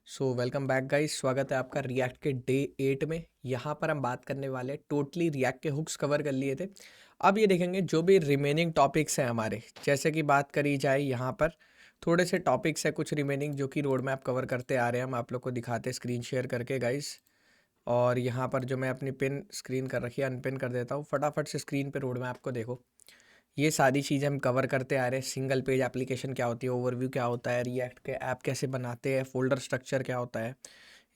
So welcome back guys, स्वागत है आपका रिएक्ट के डे 8 में। यहाँ पर हम बात करने वाले टोटली रिएक्ट के हुक्स कवर कर लिए थे। अब ये देखेंगे जो भी रिमेनिंग टॉपिक्स हैं हमारे, जैसे कि बात करी जाए यहाँ पर थोड़े से टॉपिक्स हैं कुछ रिमेनिंग जो कि रोड मैप कवर करते आ रहे हैं। हम आप लोग को दिखाते स्क्रीन शेयर करके गाइस। और यहाँ पर जो मैं अपनी पिन स्क्रीन कर रखी है अनपिन कर देता हूँ, फटाफट से स्क्रीन पे रोड मैप को देखो। ये सारी चीज़ें हम कवर करते आ रहे हैं। सिंगल पेज एप्लीकेशन क्या होती है, ओवरव्यू क्या होता है, रिएक्ट के ऐप कैसे बनाते हैं, फोल्डर स्ट्रक्चर क्या होता है,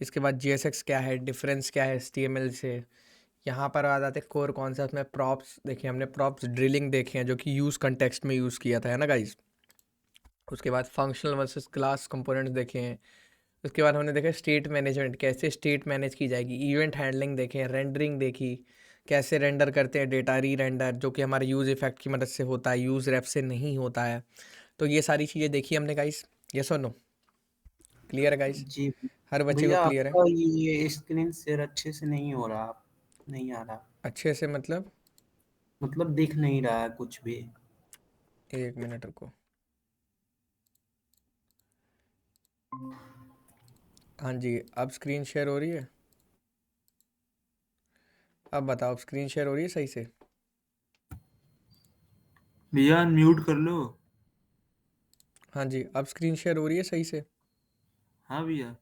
इसके बाद जीएसएक्स क्या है, डिफरेंस क्या है एचटीएमएल से। यहाँ पर आ जाते हैं कोर कॉन्सेप्ट में प्रॉप्स देखे हमने, प्रॉप्स ड्रिलिंग देखे हैं जो कि यूज़ कंटेक्स्ट में यूज़ किया था, है ना गाइज। उसके बाद फंक्शनल वर्सेस क्लास कंपोनेंट्स देखे हैं। उसके बाद हमने देखा स्टेट मैनेजमेंट, कैसे स्टेट मैनेज की जाएगी। इवेंट हैंडलिंग देखे, रेंडरिंग देखी, कैसे रेंडर करते हैं, डेटा री रेंडर जो कि हमारे यूज़ इफेक्ट की मदद से होता है, यूज़ रेफ से नहीं होता है। तो ये सारी चीज़ें देखी हमने गाइस। यस और नो? क्लियर है गाइस? जी हर बच्चे को भैया, क्लियर है? आपका ये स्क्रीन शेयर अच्छे से नहीं हो रहा, नहीं आ रहा। अच्छे से मतलब? मतलब दिख नहीं रहा है कुछ भी। एक मिनट रुको। हाँ जी, अब स्क्रीन शेयर हो रही है। अब बताओ, स्क्रीन शेयर हो रही है सही से? भैया म्यूट कर लो। हाँ जी, अब स्क्रीन शेयर हो रही है सही से? हाँ भैया।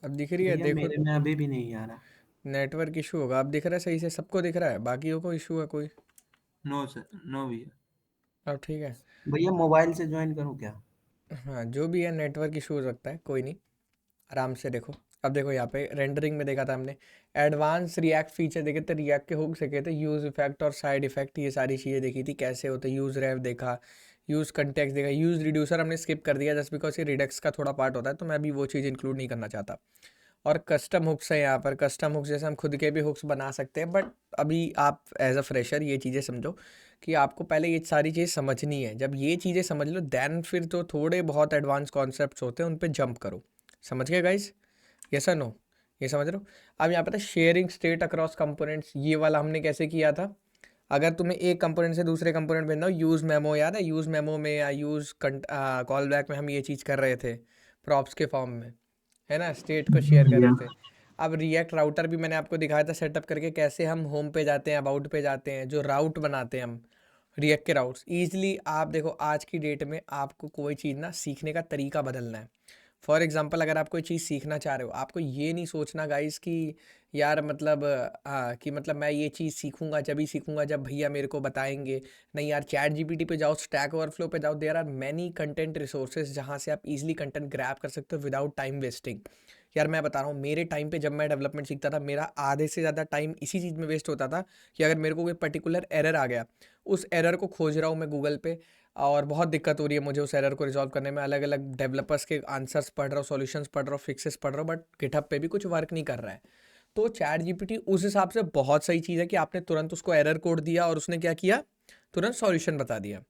अब दिख रही है, भैया देखो। मेरे में अभी भी नहीं आ रहा। नेटवर्क इशू होगा। अब दिख रहा है सही से, सबको दिख रहा है, बाकियों को इशू है कोई? नो सर, नो भैया। अब ठीक है। भैया मोबाइल से ज्वाइन करूँ क्या? हाँ, जो भी है नेटवर्क इशू हो सकता है, कोई नहीं। आराम से देखो। अब देखो यहाँ पे रेंडरिंग में देखा था हमने, एडवांस रिएक्ट फीचर देखे थे, रिएक्ट के हुक सीखे थे, यूज़ इफेक्ट और साइड इफेक्ट, ये सारी चीज़ें देखी थी कैसे होते, यूज़ रेव देखा, यूज़ कंटेक्स्ट देखा, यूज़ रिड्यूसर हमने स्किप कर दिया जस्ट बिकॉज ये रिडक्स का थोड़ा पार्ट होता है, तो मैं अभी वो चीज़ इंक्लूड नहीं करना चाहता। और कस्टम हुक्स है यहाँ पर, कस्टम हुक्स जैसे हम खुद के भी हुक्स बना सकते हैं, बट अभी आप एज अ फ्रेशर ये चीज़ें समझो कि आपको पहले ये सारी चीज़ समझनी है। जब ये चीज़ें समझ लो देन फिर तो थोड़े बहुत एडवांस कॉन्सेप्ट्स होते हैं उन पे जंप करो। समझ गए गाइज? यस और नो? ये समझ रहे हो? अब यहाँ पता है शेयरिंग स्टेट अक्रॉस कंपोनेंट्स, ये वाला हमने कैसे किया था। अगर तुम्हें एक कंपोनेंट से दूसरे कंपोनेंट भेजना हो, यूज़ मेमो याद है? यूज़ मेमो में या यूज़ कॉल बैक में हम ये चीज़ कर रहे थे प्रॉप्स के फॉर्म में, है ना, स्टेट को शेयर कर रहे भैया थे। अब रिएक्ट राउटर भी मैंने आपको दिखाया था सेटअप करके, कैसे हम होम पे जाते हैं, अबाउट पे जाते हैं, जो राउट बनाते हैं हम रिएक्ट के राउट्स ईजिली। आप देखो आज की डेट में आपको कोई चीज़ ना सीखने का तरीका बदलना है। फॉर एग्जाम्पल अगर आप कोई चीज़ सीखना चाह रहे हो, आपको ये नहीं सोचना गाइस कि यार मतलब कि मतलब मैं ये चीज़ सीखूंगा जब ही सीखूंगा जब भैया मेरे को बताएंगे। नहीं यार, चैट जीपीटी पे जाओ, स्टैक ओवरफ्लो पे जाओ, there are many content resources जहाँ से आप इजीली कंटेंट ग्रैब कर सकते हो विदाउट टाइम वेस्टिंग। यार मैं बता रहा हूँ, मेरे टाइम पे जब मैं डेवलपमेंट सीखता था, मेरा आधे से ज़्यादा टाइम इसी चीज़ में वेस्ट होता था कि अगर मेरे को कोई पर्टिकुलर एरर आ गया, उस एरर को खोज रहा हूँ मैं गूगल पे, और बहुत दिक्कत हो रही है मुझे उस एरर को रिजॉल्व करने में, अलग अलग डेवलपर्स के आंसर्स पढ़ रहा हूँ, सॉल्यूशंस पढ़ रहा हूँ, फिक्सेस पढ़ रहा हूँ, बट गिटहब पे भी कुछ वर्क नहीं कर रहा है। तो चैट जीपीटी उस हिसाब से बहुत सही चीज़ है कि आपने तुरंत उसको एरर कोड दिया और उसने क्या किया, तुरंत सॉल्यूशन बता दिया।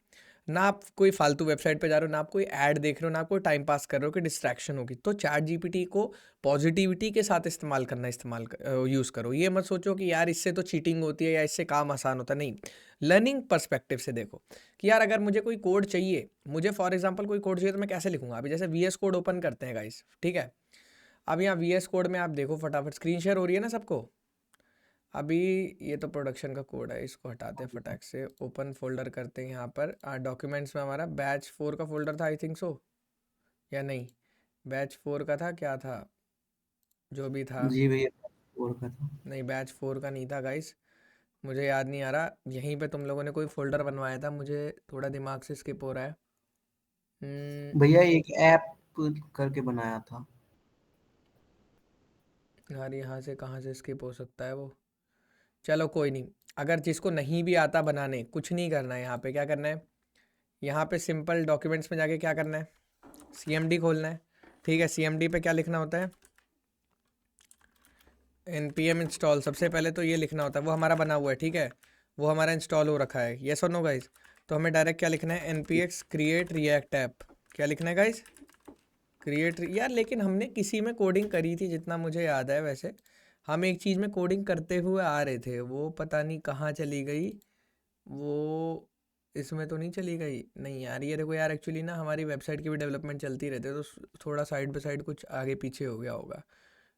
ना आप कोई फालतू वेबसाइट पे जा रहे हो, ना आप कोई ऐड देख रहे हो, ना कोई टाइम पास कर रहे हो कि डिस्ट्रैक्शन होगी। तो चैट जीपीटी को पॉजिटिविटी के साथ इस्तेमाल करना, यूज़ करो। ये मत सोचो कि यार इससे तो चीटिंग होती है या इससे काम आसान होता है, नहीं। लर्निंग पर्सपेक्टिव से देखो कि यार अगर मुझे कोई कोड चाहिए, मुझे फॉर एग्जांपल कोई कोड चाहिए तो मैं कैसे लिखूंगा। अभी जैसे वीएस कोड ओपन करते हैं गाइस, ठीक है। अब यहाँ वीएस कोड में आप देखो, फटाफट स्क्रीन शेयर हो रही है ना सबको? अभी ये तो प्रोडक्शन का कोड है, इसको हटाते हैं फटाक से, ओपन फोल्डर करते हैं यहाँ पर। डॉक्यूमेंट्स में हमारा बैच 4 का फोल्डर था आई थिंक सो, या नहीं? बैच 4 का था, क्या था, जो भी था। जी भैया, और का था। नहीं, बैच 4 का नहीं था गाइस, मुझे याद नहीं आ रहा। यहीं पे तुम लोगों ने कोई फोल्डर बनवाया था, मुझे थोड़ा दिमाग से स्किप हो रहा है। भैया एक ऐप करके बनाया था। यार यहाँ से कहाँ से स्किप हो सकता है वो? चलो कोई नहीं। अगर जिसको नहीं भी आता बनाने, कुछ नहीं करना है, यहाँ पे क्या करना है, यहाँ पे सिंपल डॉक्यूमेंट्स में जाके क्या करना है, सीएमडी खोलना है। ठीक है, सीएमडी पे क्या लिखना होता है, npm इंस्टॉल। सबसे पहले तो ये लिखना होता है, वो हमारा बना हुआ है, ठीक है, वो हमारा इंस्टॉल हो रखा है, यस और नो गाइज? तो हमें डायरेक्ट क्या लिखना है, npx क्रिएट रिएक्ट ऐप। क्या लिखना है गाइज? क्रिएट। यार लेकिन हमने किसी में कोडिंग करी थी जितना मुझे याद है, वैसे हम एक चीज़ में कोडिंग करते हुए आ रहे थे, वो पता नहीं कहाँ चली गई वो। इसमें तो नहीं चली गई? नहीं यार, ये देखो यार, एक्चुअली ना हमारी वेबसाइट की भी डेवलपमेंट चलती रहती है, तो थोड़ा साइड बाय साइड कुछ आगे पीछे हो गया होगा।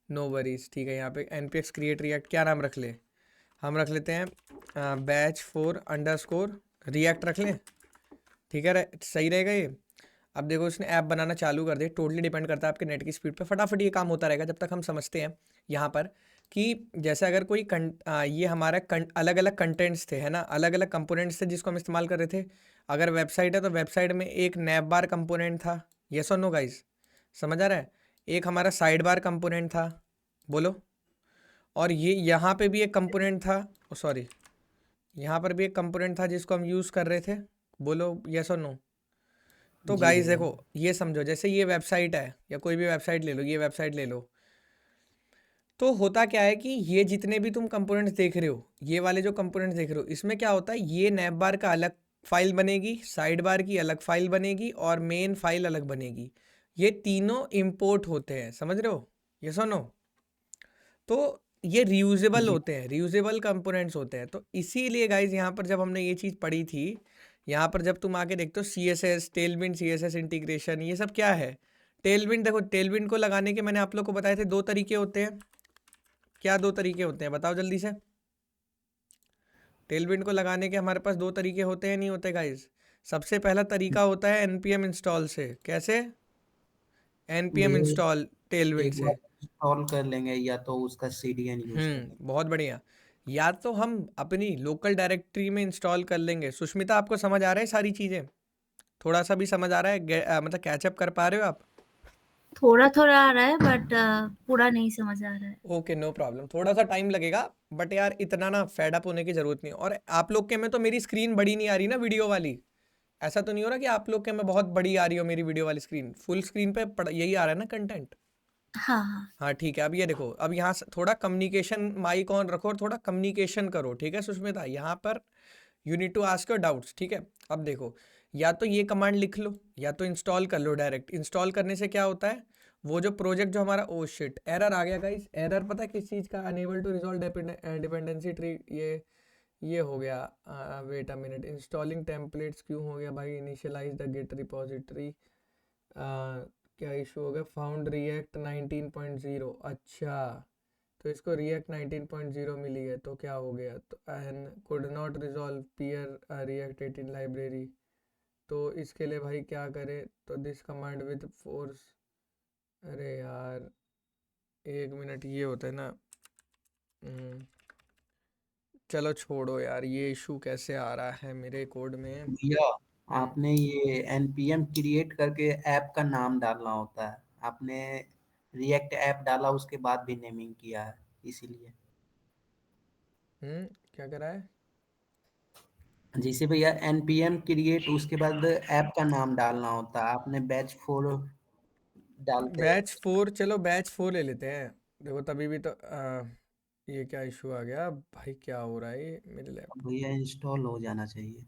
नो वरीज, ठीक है। यहाँ पे npx create react क्या नाम रख ले? हम रख लेते हैं batch4_react रख लें, ठीक है। सही रहेगा ये। अब देखो उसने ऐप बनाना चालू कर दिया। टोटली डिपेंड करता है आपके नेट की स्पीड पे। फटाफट ये काम होता रहेगा जब तक हम समझते हैं यहाँ पर कि जैसे अगर कोई ये हमारा अलग अलग कंटेंट्स थे, है ना, अलग अलग कंपोनेंट्स थे जिसको हम इस्तेमाल कर रहे थे। अगर वेबसाइट है तो वेबसाइट में एक नैप बार कंपोनेंट था, यस और नो गाइज, समझ आ रहा है? एक हमारा साइड बार कंपोनेंट था, बोलो। और ये यहाँ पे भी एक कंपोनेंट था, सॉरी, यहाँ पर भी एक कंपोनेंट था जिसको हम यूज़ कर रहे थे, बोलो यस और नो। तो जी गाइस भैया। देखो, ये समझो जैसे ये वेबसाइट है, या कोई भी वेबसाइट ले लो, ये वेबसाइट ले लो, तो होता क्या है कि ये जितने भी तुम कंपोनेंट्स देख रहे हो, ये वाले जो कंपोनेंट्स देख रहे हो, इसमें क्या होता है, ये नैप बार का अलग फाइल बनेगी, साइड बार की अलग फाइल बनेगी, और मेन फाइल अलग बनेगी। ये तीनों इंपोर्ट होते हैं, समझ रहे हो? ये सुनो, तो ये रियूजेबल जी होते हैं, रियूजेबल कंपोनेंट्स होते हैं। तो इसीलिए गाइज यहाँ पर जब हमने ये चीज़ पढ़ी थी, यहाँ पर जब तुम आके देखते हो C S S, Tailwind C S S integration, ये सब क्या है? टेलविंड, देखो टेलविंड को लगाने के मैंने आप लोग को बताए थे दो तरीके होते हैं। क्या दो तरीके होते हैं, बताओ जल्दी से। टेलविंड को लगाने के हमारे पास दो तरीके होते हैं, नहीं होते गाइज? सबसे पहला तरीका होता है npm इंस्टॉल से। कैसे? npm भैया, इंस्टॉल टेलविंड एक से। बार इंस्टॉल कर लेंगे या तो उसका सीडीएन यूज कर लेंगे। बहुत बढ़िया। या तो हम अपनी लोकल डायरेक्टरी में इंस्टॉल कर लेंगे। सुष्मिता, आपको समझ आ रहा है सारी चीज़ें? थोड़ा सा भी समझ आ रहा है? मतलब कैचअप कर पा रहे हो आप? थोड़ा थोड़ा आ रहा है बट पूरा नहीं समझ आ रहा है। ओके, नो प्रॉब्लम, थोड़ा सा टाइम लगेगा, बट यार इतना ना फेड अप होने की ज़रूरत नहीं। और आप लोग के में तो मेरी स्क्रीन बड़ी नहीं आ रही ना, वीडियो वाली? ऐसा तो नहीं हो रहा कि आप लोग के में बहुत बड़ी आ रही हो मेरी वीडियो वाली स्क्रीन? फुल स्क्रीन पे यही आ रहा है ना कंटेंट? हाँ हाँ। हाँ ठीक है। अब ये देखो, अब यहाँ से थोड़ा कम्युनिकेशन माइक ऑन रखो और थोड़ा कम्युनिकेशन करो, ठीक है सुष्मिता? यहाँ पर you need to ask your doubts, ठीक है? अब देखो, या तो ये कमांड लिख लो, या तो इंस्टॉल कर लो डायरेक्ट। इंस्टॉल करने से क्या होता है, वो जो प्रोजेक्ट जो हमारा, ओ शिट, एरर आ गया गाइस। एरर पता है किस चीज़ का? Unable to resolve dependency tree, ये हो गया। Wait a minute, installing templates क्यों हो गया भाई? इनिशियलाइज द गिट रिपोजिटरी, क्या इशू हो गया? फाउंड रिएक्ट 19.0, अच्छा, तो इसको रिएक्ट 19.0 मिली है, तो क्या हो गया? तो an could not resolve peer React 18 library, तो इसके लिए भाई क्या करें? तो दिस कमांड विद फोर्स, अरे यार एक मिनट, ये होता है ना, चलो छोड़ो यार, ये इशू कैसे आ रहा है मेरे कोड में? भैया, हम्म, आपने ये npm क्रिएट करके ऐप का नाम डालना होता है। आपने रिएक्ट ऐप डाला उसके बाद भी नेमिंग किया है, इसीलिए। क्या करा है? जैसे भैया npm क्रिएट, उसके बाद ऐप का नाम डालना होता है। आपने बैच 4 डालते हैं। बैच 4, चलो बैच 4 ले लेते हैं। देखो तभी भी तो ये क्या इशू आ गया भाई? क्या हो रहा है ये मेरे लैप? भैया इंस्टॉल हो जाना चाहिए।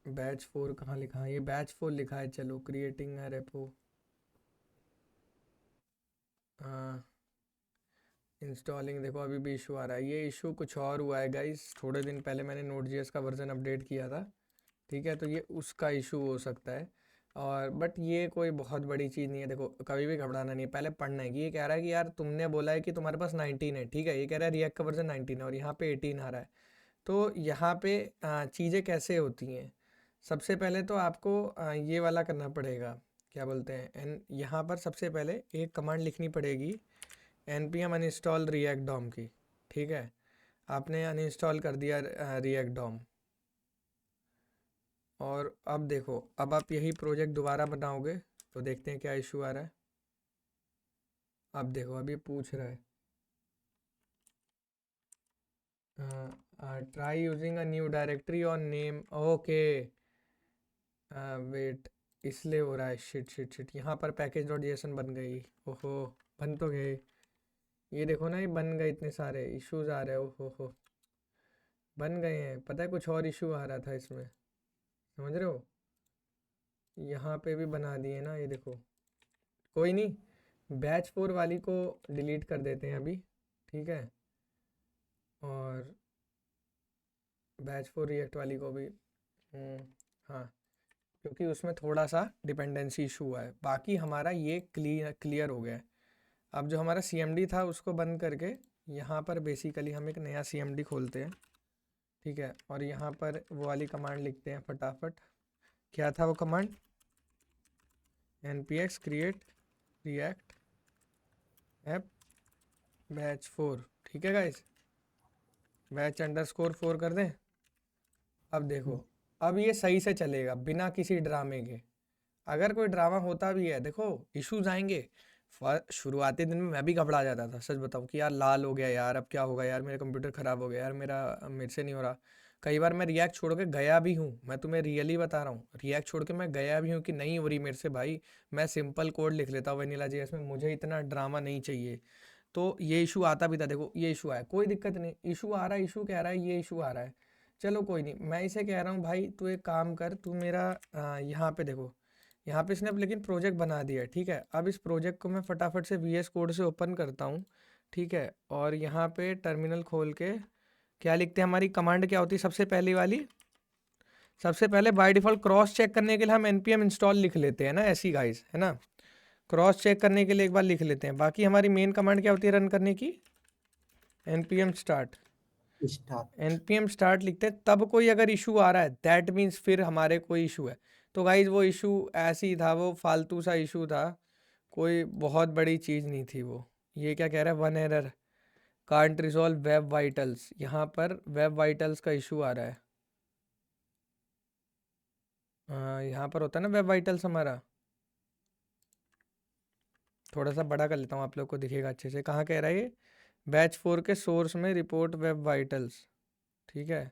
बैच 4 कहाँ लिखा है? ये बैच 4 लिखा है। चलो क्रिएटिंग है रेपो, इंस्टॉलिंग, देखो अभी भी इशू आ रहा है। ये इशू कुछ और हुआ है गाइस, थोड़े दिन पहले मैंने Node.js का वर्जन अपडेट किया था, ठीक है? तो ये उसका इशू हो सकता है। और बट ये कोई बहुत बड़ी चीज़ नहीं है। देखो कभी भी घबराना नहीं है, पहले पढ़ना है कि ये कह रहा है कि यार तुमने बोला है कि तुम्हारे पास 19 है, ठीक है? ये कह रहा है रिएक्ट का वर्जन 19 है, और यहाँ पे 18 आ रहा है। तो यहाँ पे चीज़ें कैसे होती हैं? सबसे पहले तो आपको ये वाला करना पड़ेगा, क्या बोलते हैं, एन यहाँ पर सबसे पहले एक कमांड लिखनी पड़ेगी, npm अनइंस्टॉल रिएक्ट डॉम की, ठीक है? आपने अनइंस्टॉल कर दिया रिएक्ट डॉम, और अब देखो, अब आप यही प्रोजेक्ट दोबारा बनाओगे तो देखते हैं क्या इशू आ रहा है। अब देखो, अब ये पूछ रहा है try using a new directory और नेम, ओके, वेट, इसलिए हो रहा है। शिट शिट शिट, यहाँ पर पैकेज डॉट जेसन बन गई, ओहो, बन तो गए। ये देखो ना, ये बन गए, इतने सारे इश्यूज आ रहे हैं, ओहो हो, बन गए हैं। पता है कुछ और इशू आ रहा था इसमें, समझ रहे हो? यहाँ पे भी बना दिए ना, ये देखो। कोई नहीं, बैच 4 वाली को डिलीट कर देते हैं अभी, ठीक है? और बैच 4 रिएक्ट वाली को भी, हाँ, क्योंकि उसमें थोड़ा सा डिपेंडेंसी इशू हुआ है। बाकी हमारा ये क्लियर हो गया है। अब जो हमारा CMD था उसको बंद करके यहाँ पर बेसिकली हम एक नया CMD खोलते हैं, ठीक है, और यहाँ पर वो वाली कमांड लिखते हैं फटाफट। क्या था वो command? npx create react app batch 4, ठीक है गाइस, batch_4 कर दें। अब देखो, अब ये सही से चलेगा बिना किसी ड्रामे के। अगर कोई ड्रामा होता भी है, देखो इश्यूज आएंगे। शुरुआती दिन में मैं भी घबरा जाता था, सच बताऊं कि यार लाल हो गया यार, अब क्या होगा यार, मेरा कंप्यूटर ख़राब हो गया यार, मेरे से नहीं हो रहा। कई बार मैं रिएक्ट छोड़ के गया भी हूँ, मैं तुम्हें रियली बता रहा हूँ, रिएक्ट छोड़ के मैं गया भी हूँ कि नहीं हो रही मेरे से भाई, मैं सिंपल कोड लिख लेता हूँ वेनिला JS में, मुझे इतना ड्रामा नहीं चाहिए। तो ये इशू आता भी था, देखो ये इशू आया, कोई दिक्कत नहीं, इशू आ रहा है, इशू कह रहा है ये इशू आ रहा है, चलो कोई नहीं। मैं इसे कह रहा हूँ भाई तू एक काम कर, तू मेरा यहाँ पे देखो, यहाँ पे इसने अब लेकिन प्रोजेक्ट बना दिया है, ठीक है। अब इस प्रोजेक्ट को मैं फटाफट से VS कोड से ओपन करता हूँ, ठीक है, और यहाँ पे टर्मिनल खोल के क्या लिखते हैं, हमारी कमांड क्या होती है सबसे पहली वाली, सबसे पहले बाय डिफ़ॉल्ट क्रॉस चेक करने के लिए हम npm इंस्टॉल लिख लेते हैं ना, ऐसी गाइस, है ना, क्रॉस चेक करने के लिए एक बार लिख लेते हैं। बाकी हमारी मेन कमांड क्या होती है रन करने की? npm स्टार्ट लिखते हैं। तब कोई अगर इशू आ रहा है दैट मीन्स फिर हमारे कोई इशू है। तो गाइज वो इशू ऐसे ही था, वो फालतू सा इशू था, कोई बहुत बड़ी चीज़ नहीं थी वो। ये क्या कह रहा है, 1 error can't resolve web vitals, यहाँ पर वेब वाइटल्स का इशू आ रहा है। यहाँ पर होता है ना वेब वाइटल्स हमारा, थोड़ा सा बड़ा कर लेता हूँ आप लोग को दिखेगा अच्छे से। कहाँ कह रहा है ये? बैच 4 के सोर्स में रिपोर्ट वेब वाइटल्स, ठीक है,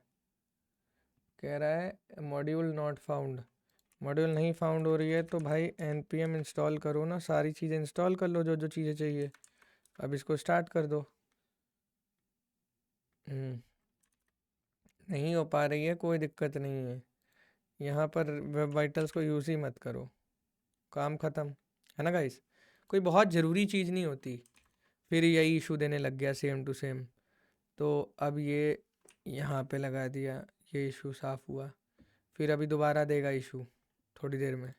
कह रहा है मॉड्यूल नॉट फाउंड, मॉड्यूल नहीं फाउंड हो रही है तो भाई npm इंस्टॉल करो ना, सारी चीज़ें इंस्टॉल कर लो जो जो चीज़ें चाहिए। अब इसको स्टार्ट कर दो। नहीं हो पा रही है, कोई दिक्कत नहीं है, यहाँ पर वेब वाइटल्स को यूज़ ही मत करो, काम ख़त्म, है ना गाइस। कोई बहुत ज़रूरी चीज़ नहीं होती, फिर यही इशू देने लग गया सेम टू सेम। तो अब ये यहाँ पे लगा दिया, ये इशू साफ़ हुआ, फिर अभी दोबारा देगा इशू थोड़ी देर में,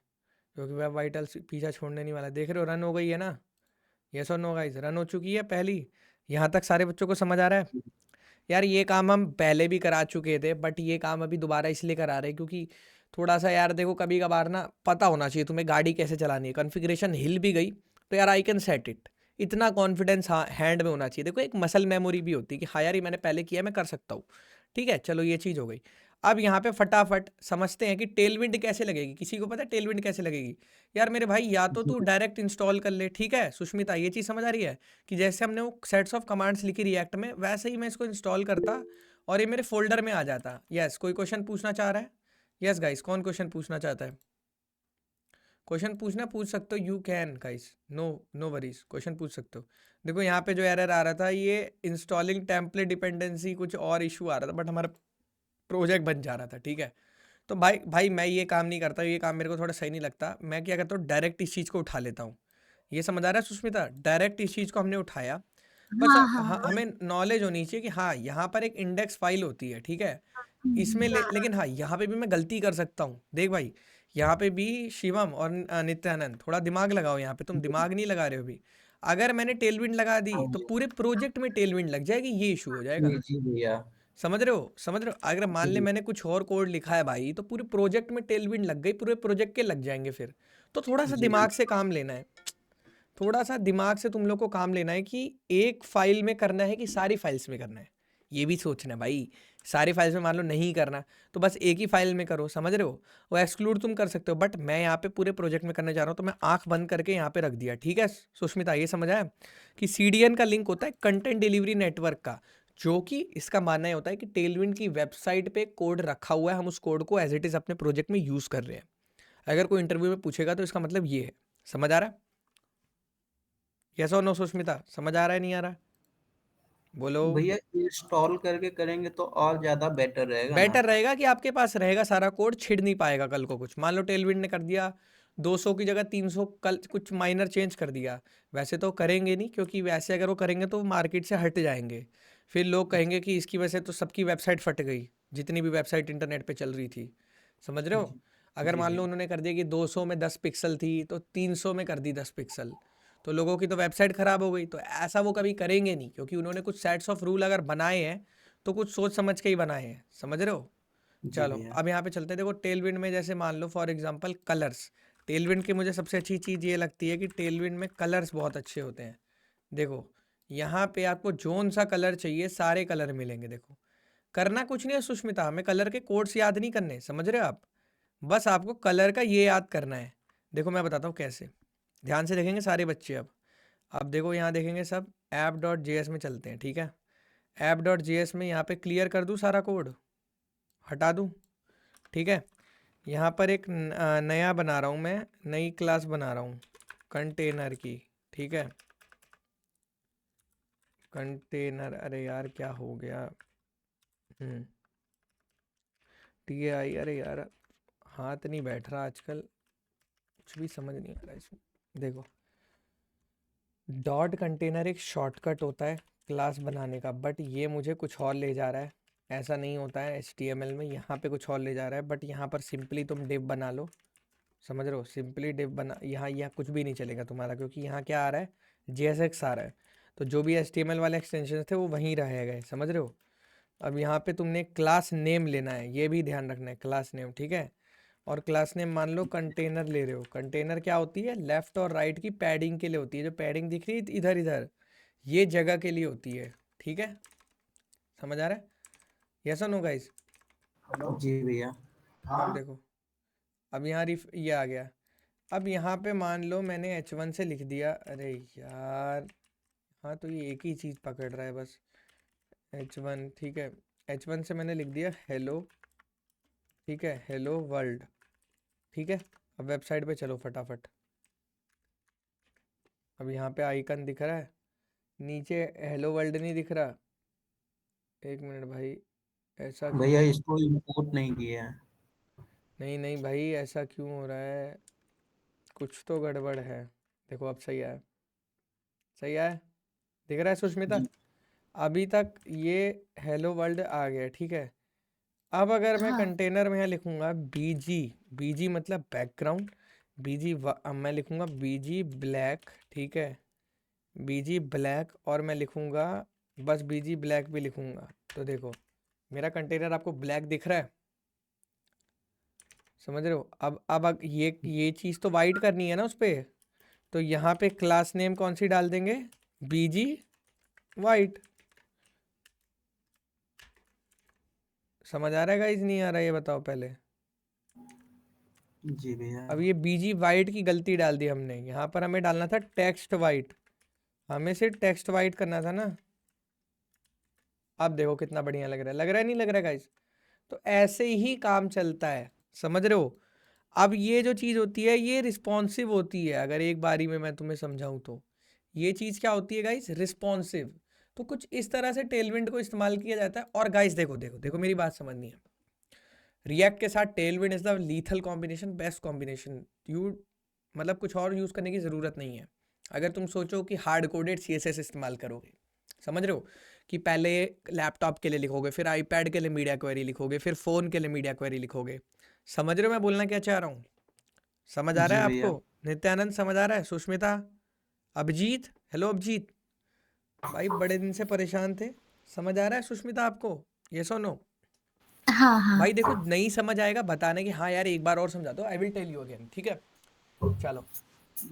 क्योंकि वेब वाइटल्स पीछा छोड़ने नहीं वाला। देख रहे हो रन हो गई है ना, यस और नो गाइस, रन हो चुकी है पहली। यहाँ तक सारे बच्चों को समझ आ रहा है? यार ये काम हम पहले भी करा चुके थे, बट ये काम अभी दोबारा इसलिए करा रहे हैं क्योंकि थोड़ा सा यार देखो कभी कभार ना पता होना चाहिए तुम्हें गाड़ी कैसे चलानी है। कॉन्फ़िगरेशन हिल भी गई तो यार आई कैन सेट इट, इतना कॉन्फिडेंस हाँ हैंड में होना चाहिए। देखो एक मसल मेमोरी भी होती है कि हाँ यार ये मैंने पहले किया, मैं कर सकता हूँ, ठीक है। चलो ये चीज़ हो गई। अब यहाँ पे फटाफट समझते हैं कि टेलविंड कैसे लगेगी। किसी को पता है टेलविंड कैसे लगेगी? यार मेरे भाई या तो तू डायरेक्ट इंस्टॉल कर ले, ठीक है सुष्मिता, ये चीज़ समझ आ रही है कि जैसे हमने वो सेट्स ऑफ कमांड्स लिखी रिएक्ट में, वैसे ही मैं इसको इंस्टॉल करता और ये मेरे फोल्डर में आ जाता। यस, कोई क्वेश्चन पूछना चाह रहा है? यस गाइस, कौन क्वेश्चन पूछना चाहता है? क्वेश्चन पूछ सकते हो, you can guys, no worries, question पूछ सकते हो। देखो यहाँ पे जो एरर आ रहा था ये इंस्टॉलिंग टेम्पलेट डिपेंडेंसी कुछ और इशू आ रहा था, बट हमारा प्रोजेक्ट बन जा रहा था, ठीक है। तो भाई मैं ये काम नहीं करता, ये काम मेरे को थोड़ा सही नहीं लगता। मैं क्या करता हूँ, डायरेक्ट इस चीज़ को उठा लेता हूँ। ये समझ आ रहा है सुष्मिता? डायरेक्ट इस चीज़ को हमने उठाया, बस हाँ हाँ हमें नॉलेज होनी चाहिए कि हाँ यहाँ पर एक इंडेक्स फाइल होती है, ठीक है, इसमें लेकिन हाँ यहाँ पे भी मैं गलती कर सकता हूँ। देख भाई यहाँ पे भी शिवम और नित्यानंद थोड़ा दिमाग लगाओ, यहाँ पे तुम दिमाग नहीं लगा रहे हो भी। अगर मैंने टेलविंड लगा दी तो पूरे प्रोजेक्ट में टेलविंड लग जाएगी, ये इशू हो जाएगा। जी भैया। समझ रहे हो, समझ रहे हो? अगर मान ले मैंने कुछ और कोड लिखा है भाई तो पूरे प्रोजेक्ट में टेलविंड लग गई, पूरे प्रोजेक्ट के लग जाएंगे फिर। तो थोड़ा सा दिमाग से काम लेना है, थोड़ा सा दिमाग से तुम लोग को काम लेना है कि एक फाइल में करना है कि सारी फाइल्स में करना है, ये भी सोचना है भाई। सारी फाइल्स में मान लो नहीं करना तो बस एक ही फाइल में करो, समझ रहे हो? वो एक्सक्लूड तुम कर सकते हो, बट मैं यहाँ पे पूरे प्रोजेक्ट में करने जा रहा हूँ तो मैं आंख बंद करके यहाँ पे रख दिया, ठीक है सुष्मिता? ये समझ आया कि CDN का लिंक होता है कंटेंट डिलीवरी नेटवर्क का, जो कि इसका मानना होता है कि टेलविंड की वेबसाइट पे कोड रखा हुआ है, हम उस कोड को एज इट इज़ अपने प्रोजेक्ट में यूज़ कर रहे हैं। अगर कोई इंटरव्यू में पूछेगा तो इसका मतलब ये है। समझ आ रहा है? यस और नो सुष्मिता, समझ आ रहा है नहीं आ रहा? बोलो। भैया इंस्टॉल करके करेंगे तो और ज्यादा बेटर रहेगा ना। बेटर रहेगा कि आपके पास रहेगा सारा कोड, छिड़ नहीं पाएगा कल को कुछ। मान लो टेलविंड ने कर दिया 200 की जगह 300, कल कुछ माइनर चेंज कर दिया, वैसे तो करेंगे नहीं, क्योंकि वैसे अगर वो करेंगे तो मार्केट से हट जाएंगे। फिर लोग कहेंगे कि इसकी वजह से तो सबकी वेबसाइट फट गई, जितनी भी वेबसाइट इंटरनेट पे चल रही थी। समझ रहे हो? जी अगर जी मान लो भैया। उन्होंने कर दिया कि 200 में 10 पिक्सल थी तो 300 में कर दी 10 पिक्सल, तो लोगों की तो वेबसाइट खराब हो गई। तो ऐसा वो कभी करेंगे नहीं, क्योंकि उन्होंने कुछ सेट्स ऑफ रूल अगर बनाए हैं तो कुछ सोच समझ के ही बनाए हैं। समझ रहे हो? जी चलो भैया। अब यहाँ पे चलते हैं। देखो टेलविंड में जैसे मान लो फॉर एग्जांपल कलर्स, टेलविंड की मुझे सबसे अच्छी चीज़ ये लगती है कि टेलविंड में कलर्स बहुत अच्छे होते हैं। देखो यहाँ पे आपको जोन सा कलर चाहिए, सारे कलर मिलेंगे। देखो करना कुछ नहीं है सुष्मिता, हमें कलर के कोड्स याद नहीं करने, समझ रहे हो आप? बस आपको कलर का ये याद करना है। देखो मैं बताता हूँ कैसे, ध्यान से देखेंगे सारे बच्चे। अब देखो यहाँ देखेंगे सब app.js में चलते हैं, ठीक है? app.js में यहाँ पे क्लियर कर दूँ सारा कोड, हटा दूँ, ठीक है? यहाँ पर एक नया बना रहा हूँ मैं, नई क्लास बना रहा हूँ कंटेनर की, ठीक है? कंटेनर, अरे यार क्या हो गया, TI, अरे यार हाथ नहीं बैठ रहा आजकल, कुछ भी समझ नहीं आ रहा इसमें। देखो डॉट कंटेनर एक शॉर्टकट होता है क्लास बनाने का, बट ये मुझे कुछ और ले जा रहा है। ऐसा नहीं होता है HTML में, यहाँ पे कुछ और ले जा रहा है, बट यहाँ पर सिंपली तुम डिव बना लो। समझ रहे हो? सिंपली डिव बना, यहाँ कुछ भी नहीं चलेगा तुम्हारा, क्योंकि यहाँ क्या आ रहा है, JSX आ रहा है। तो जो भी HTML वाले एक्सटेंशन थे वो वहीं रह गए, समझ रहे हो? अब यहाँ पे तुमने क्लास नेम लेना है, ये भी ध्यान रखना है, क्लास नेम, ठीक है? और क्लास नेम मान लो कंटेनर ले रहे हो। कंटेनर क्या होती है, लेफ्ट और राइट की पैडिंग के लिए होती है। जो पैडिंग दिख रही है इधर इधर, ये जगह के लिए होती है, ठीक है? समझ आ रहा है? यस और नो गाइस? जी भैया। अब देखो, अब यहाँ ये आ गया। अब यहाँ पे मान लो मैंने H1 से लिख दिया, अरे यार हाँ तो ये एक ही चीज़ पकड़ रहा है बस, H1, ठीक है? H1 से मैंने लिख दिया हेलो, ठीक है? हेलो वर्ल्ड, ठीक है? अब वेबसाइट पे चलो फटाफट। अब यहाँ पे आइकन दिख रहा है, नीचे हेलो वर्ल्ड नहीं दिख रहा। एक मिनट भाई, ऐसा क्यों? भैया इसको इम्पोर्ट नहीं किया है। नहीं नहीं भाई, ऐसा क्यों हो रहा है? कुछ तो गड़बड़ है। देखो अब सही है, सही है, दिख रहा है सुष्मिता? जी अभी तक ये हेलो वर्ल्ड आ गया, ठीक है? अब अगर मैं हाँ कंटेनर में यहाँ लिखूंगा BG, BG मतलब बैकग्राउंड, BG, अब मैं लिखूंगा BG ब्लैक, ठीक है? BG ब्लैक, और मैं लिखूंगा बस BG ब्लैक भी लिखूंगा। तो देखो मेरा कंटेनर आपको ब्लैक दिख रहा है, समझ रहे हो? अब ये चीज़ तो वाइट करनी है ना उस पर, तो यहाँ पे क्लास नेम कौन सी डाल देंगे, BG वाइट। समझ आ रहा है गाइस, नहीं आ रहा है ये बताओ पहले? जी भैया। अब ये BG वाइट की गलती डाल दी हमने, यहाँ पर हमें डालना था टेक्स्ट वाइट, हमें सिर्फ टेक्स्ट वाइट करना था ना। अब देखो कितना बढ़िया लग रहा है, लग रहा है नहीं लग रहा है गाइस? तो ऐसे ही काम चलता है, समझ रहे हो? अब ये जो चीज़ होती है ये रिस्पॉन्सिव होती है, अगर एक बारी में मैं तुम्हें समझाऊं तो ये चीज़ क्या होती है गाइस, रिस्पॉन्सिव। तो कुछ इस तरह से टेलविंड को इस्तेमाल किया जाता है। और गाइस देखो देखो देखो, मेरी बात समझनी है, रिएक्ट के साथ Tailwind is the lethal combination, best combination. You मतलब कुछ और यूज़ करने की ज़रूरत नहीं है। अगर तुम सोचो कि हार्ड कोडेड CSS इस्तेमाल करोगे, समझ रहे हो, कि पहले लैपटॉप के लिए लिखोगे, फिर आईपैड के लिए मीडिया क्वेरी लिखोगे, फिर फ़ोन के लिए मीडिया क्वेरी लिखोगे। समझ रहे हो मैं बोलना क्या चाह रहा हूँ? समझ आ रहा जी है भैया। आपको? नित्यानंद समझ आ रहा है? सुष्मिता, अभिजीत, हेलो अभिजीत भाई, बड़े दिन से परेशान थे। समझ आ रहा है सुष्मिता आपको? ये सुनो हाँ हाँ भाई, देखो नहीं समझ आएगा बताने कि हाँ यार एक बार और समझा दो, I will tell you again, ठीक है? चलो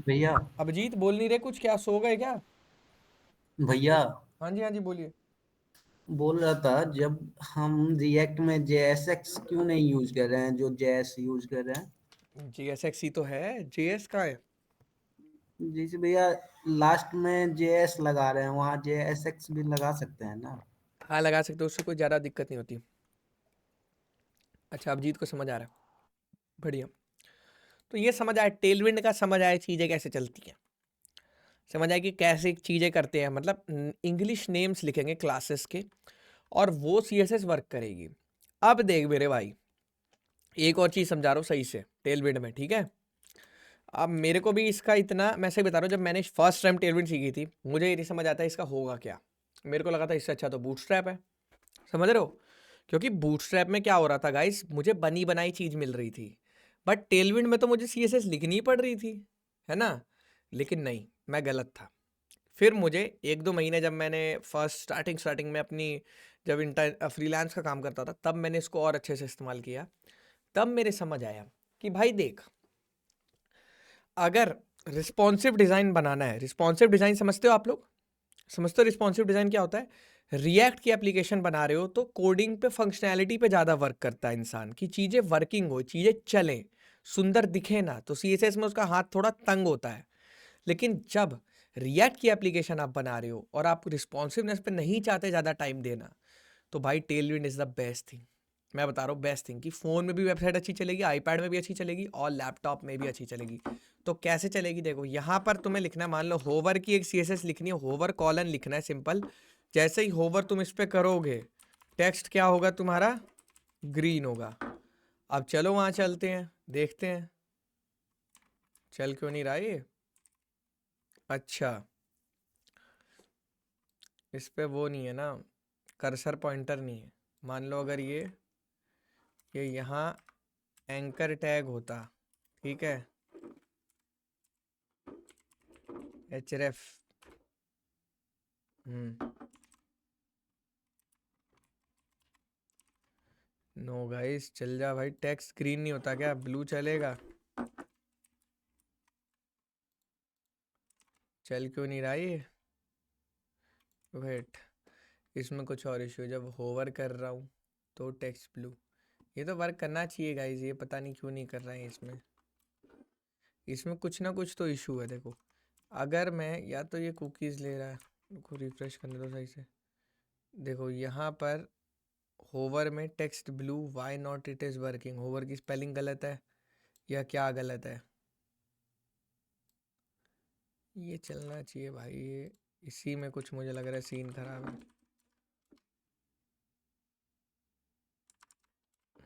भैया। अभिजीत बोल नहीं रहे कुछ, क्या सो गए क्या? भैया हाँ जी बोलिए। बोल रहा था, जब हम रिएक्ट में JSX क्यों नहीं यूज कर रहे हैं, जो JS यूज कर रहे हैं? JSX ही तो है, JS का है। जैसे भैया लास्ट में JS लगा रहे हैं, वहाँ JSX भी लगा सकते हैं ना? हाँ लगा सकते हो, उससे कोई ज़्यादा दिक्कत नहीं होती। अच्छा अभिजीत को समझ आ रहा है, बढ़िया। तो ये समझ आया, टेलविंड का समझ आया, चीज़ें कैसे चलती हैं, समझ आया कि कैसे चीज़ें करते हैं। मतलब इंग्लिश नेम्स लिखेंगे क्लासेस के और वो CSS वर्क करेगी। अब देख मेरे भाई, एक और चीज़ समझा रहा हूँ सही से टेलविंड में, ठीक है? अब मेरे को भी इसका इतना, मैं सही बता रहा हूँ, जब मैंने फर्स्ट टाइम टेलविंड सीखी थी मुझे ये नहीं समझ आता इसका होगा क्या। मेरे को लगा था इससे अच्छा तो बूटस्ट्रैप है, समझ रहे हो? क्योंकि बूटस्ट्रैप में क्या हो रहा था गाइस, मुझे बनी बनाई चीज़ मिल रही थी, बट टेलविंड में तो मुझे CSS लिखनी ही पड़ रही थी, है ना। लेकिन नहीं, मैं गलत था। फिर मुझे 1-2 महीने जब मैंने फर्स्ट स्टार्टिंग में अपनी जब फ्रीलांस का काम करता था, तब मैंने इसको और अच्छे से इस्तेमाल किया। तब मेरे समझ आया कि भाई देख, अगर रिस्पॉन्सिव डिज़ाइन बनाना है, रिस्पॉन्सिव डिज़ाइन समझते हो आप लोग? समझते हो रिस्पॉन्सिव डिज़ाइन क्या होता है? रिएक्ट की एप्लीकेशन बना रहे हो तो कोडिंग पे, फंक्शनैलिटी पे ज़्यादा वर्क करता है इंसान, कि चीज़ें वर्किंग हो, चीज़ें चलें, सुंदर दिखे ना, तो CSS में उसका हाथ थोड़ा तंग होता है। लेकिन जब रिएक्ट की एप्लीकेशन आप बना रहे हो और आप रिस्पॉन्सिवनेस पे नहीं चाहते ज़्यादा टाइम देना, तो भाई Tailwind is the best thing. मैं बता रहा हूँ बेस्ट थिंग, कि फ़ोन में भी वेबसाइट अच्छी चलेगी, आईपैड में भी अच्छी चलेगी और लैपटॉप में भी अच्छी चलेगी। तो कैसे चलेगी देखो, यहाँ पर तुम्हें लिखना है, मान लो होवर की एक CSS लिखनी है, होवर कॉलन लिखना है सिंपल। जैसे ही होवर तुम इस पर करोगे, टेक्स्ट क्या होगा तुम्हारा? ग्रीन होगा। अब चलो वहाँ चलते हैं, देखते हैं चल क्यों नहीं रहा ये। अच्छा, इस पे वो नहीं है ना, कर्सर पॉइंटर नहीं है। मान लो अगर ये यहाँ एंकर टैग होता, ठीक है, href, नो गाइस, चल जा भाई। टेक्स्ट ग्रीन नहीं होता क्या? ब्लू चलेगा? चल क्यों नहीं रहा ये? वेट, इसमें कुछ और इशू है। जब होवर कर रहा हूँ तो टेक्स्ट ब्लू, ये तो वर्क करना चाहिए गाइस, ये पता नहीं क्यों नहीं कर रहा है। इसमें कुछ ना कुछ तो इशू है। देखो, अगर मैं, या तो ये कुकीज़ ले रहा है, को रिफ्रेश करने दो सही से। देखो यहाँ पर होवर में text blue, why not it is working? Hover की स्पेलिंग गलत है या क्या गलत है? ये चलना चाहिए भाई, ये इसी में कुछ मुझे लग रहा है सीन खराब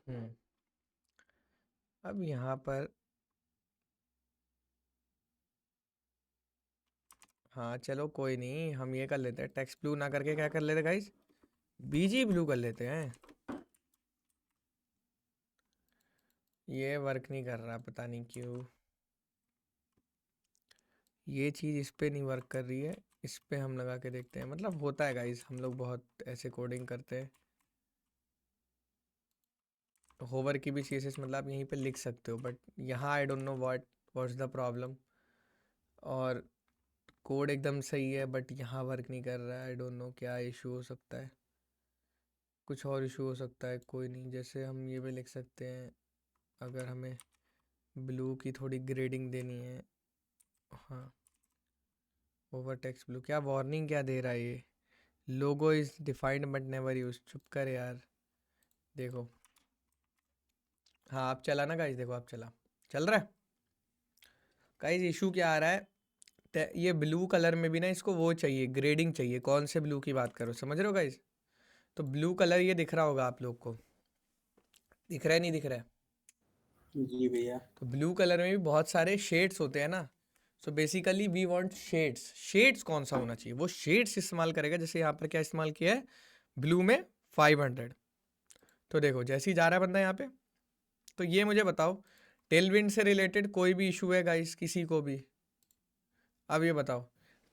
है। अब यहाँ पर हाँ चलो कोई नहीं, हम ये कर लेते हैं, टेक्स्ट ब्लू ना करके क्या कर लेते गाइस, बीजी ब्लू कर लेते हैं। ये वर्क नहीं कर रहा, पता नहीं क्यों। ये चीज़ इस पे नहीं वर्क कर रही है, इस पे हम लगा के देखते हैं। मतलब होता है गाइस, हम लोग बहुत ऐसे कोडिंग करते हैं। होवर की भी CSS मतलब आप यहीं पे लिख सकते हो, बट यहाँ I don't know what's the problem. और कोड एकदम सही है बट यहाँ वर्क नहीं कर रहा है। आई डोंट नो क्या इशू हो सकता है, कुछ और इशू हो सकता है। कोई नहीं, जैसे हम ये भी लिख सकते हैं, अगर हमें ब्लू की थोड़ी ग्रेडिंग देनी है। हाँ, ओवर टेक्स्ट ब्लू, क्या वार्निंग क्या दे रहा है ये? लोगो is defined but never use. चुप कर यार। देखो, हाँ आप चला ना गाइस, देखो आप चल रहा है गाइस। इशू क्या आ रहा है, ये ब्लू कलर में भी ना इसको वो चाहिए, ग्रेडिंग चाहिए। कौन से ब्लू की बात करो, समझ रहे हो गाइस? तो ब्लू कलर ये दिख रहा होगा आप लोग को, दिख रहा है नहीं दिख रहा है? जी भैया। तो ब्लू कलर में भी बहुत सारे शेड्स होते हैं ना। So basically we want shades. Shades कौन सा होना चाहिए, वो शेड्स इस्तेमाल करेगा। जैसे यहाँ पर क्या इस्तेमाल किया है, ब्लू में 500। तो देखो जैसे ही जा रहा है बंदा यहाँ पे, तो ये मुझे बताओ, टेलविंड से रिलेटेड कोई भी इशू है गाइस किसी को भी? अब ये बताओ,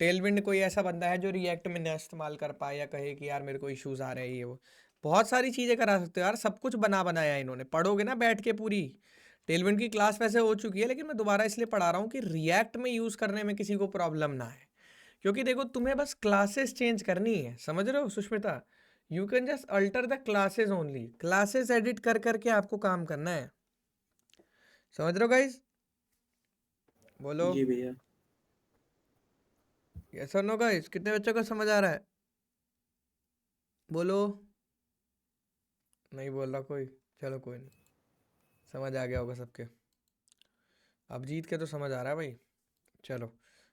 टेलविंड कोई ऐसा बंदा है जो रिएक्ट में ना इस्तेमाल कर पाए, या कहे कि यार मेरे को इश्यूज आ रहे हैं ये वो? बहुत सारी चीज़ें करा सकते हो यार, सब कुछ बना बनाया है इन्होंने। पढ़ोगे ना बैठ के पूरी। टेलविंड की क्लास वैसे हो चुकी है, लेकिन मैं दोबारा इसलिए पढ़ा रहा हूँ कि रिएक्ट में यूज़ करने में किसी को प्रॉब्लम ना है। क्योंकि देखो, तुम्हें बस क्लासेस चेंज करनी है, समझ रहे हो Sushmita? You can just alter the classes only. Classes edit कर करके आपको काम करना है, समझ रहे हो गाइज? बोलो जी भैया। यस और नो गाइज। कितने बच्चों को समझ आ रहा है? बोलो। नहीं बोल रहा कोई, चलो कोई नहीं, समझ आ गया होगा सबके। अभिजीत के तो समझ आ रहा है भाई। चलो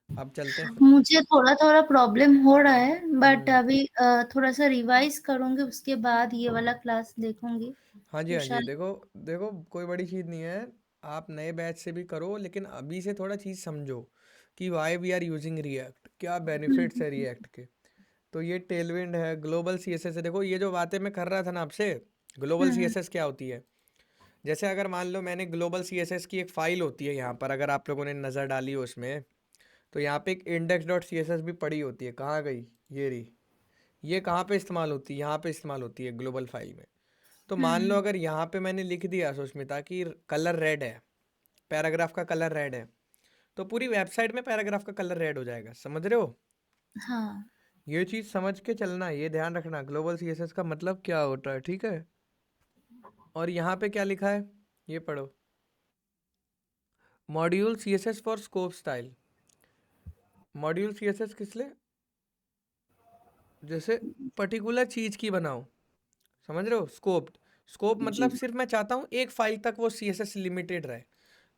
अब चलते हैं। मुझे थोड़ा थोड़ा प्रॉब्लम हो रहा है, बट अभी थोड़ा सा रिवाइज करूंगी, उसके बाद ये वाला क्लास देखूंगी। हाँ जी, तो हाँ जी। शायद देखो देखो, कोई बड़ी चीज़ नहीं है। आप नए बैच से भी करो, लेकिन अभी से थोड़ा चीज़ समझो कि why we are using React, क्या बेनिफिट्स है रिएक्ट के। तो ये टेलविंड है, ग्लोबल CSS है। देखो ये जो बातें मैं कर रहा था ना आपसे, ग्लोबल CSS क्या होती है? जैसे अगर मान लो मैंने ग्लोबल CSS की एक फाइल होती है यहाँ पर, अगर आप लोगों ने नज़र डाली हो उसमें, तो यहाँ पे एक index.css भी पड़ी होती है। कहाँ गई? ये रही। ये कहाँ पे इस्तेमाल होती है? यहाँ पे इस्तेमाल होती है ग्लोबल फाइल में। तो मान लो अगर यहाँ पे मैंने लिख दिया सुष्मिता कि कलर रेड है, पैराग्राफ का कलर रेड है, तो पूरी वेबसाइट में पैराग्राफ का कलर रेड हो जाएगा। समझ रहे हो? हाँ ये चीज़ समझ के चलना, ये ध्यान रखना ग्लोबल CSS का मतलब क्या होता है, ठीक है? और यहाँ पे क्या लिखा है ये पढ़ो, module CSS for scope style. Module CSS किस लिए? जैसे पर्टिकुलर चीज़ की बनाओ, समझ रहे हो? स्कोप मतलब जी सिर्फ मैं चाहता हूँ एक फाइल तक वो CSS लिमिटेड रहे।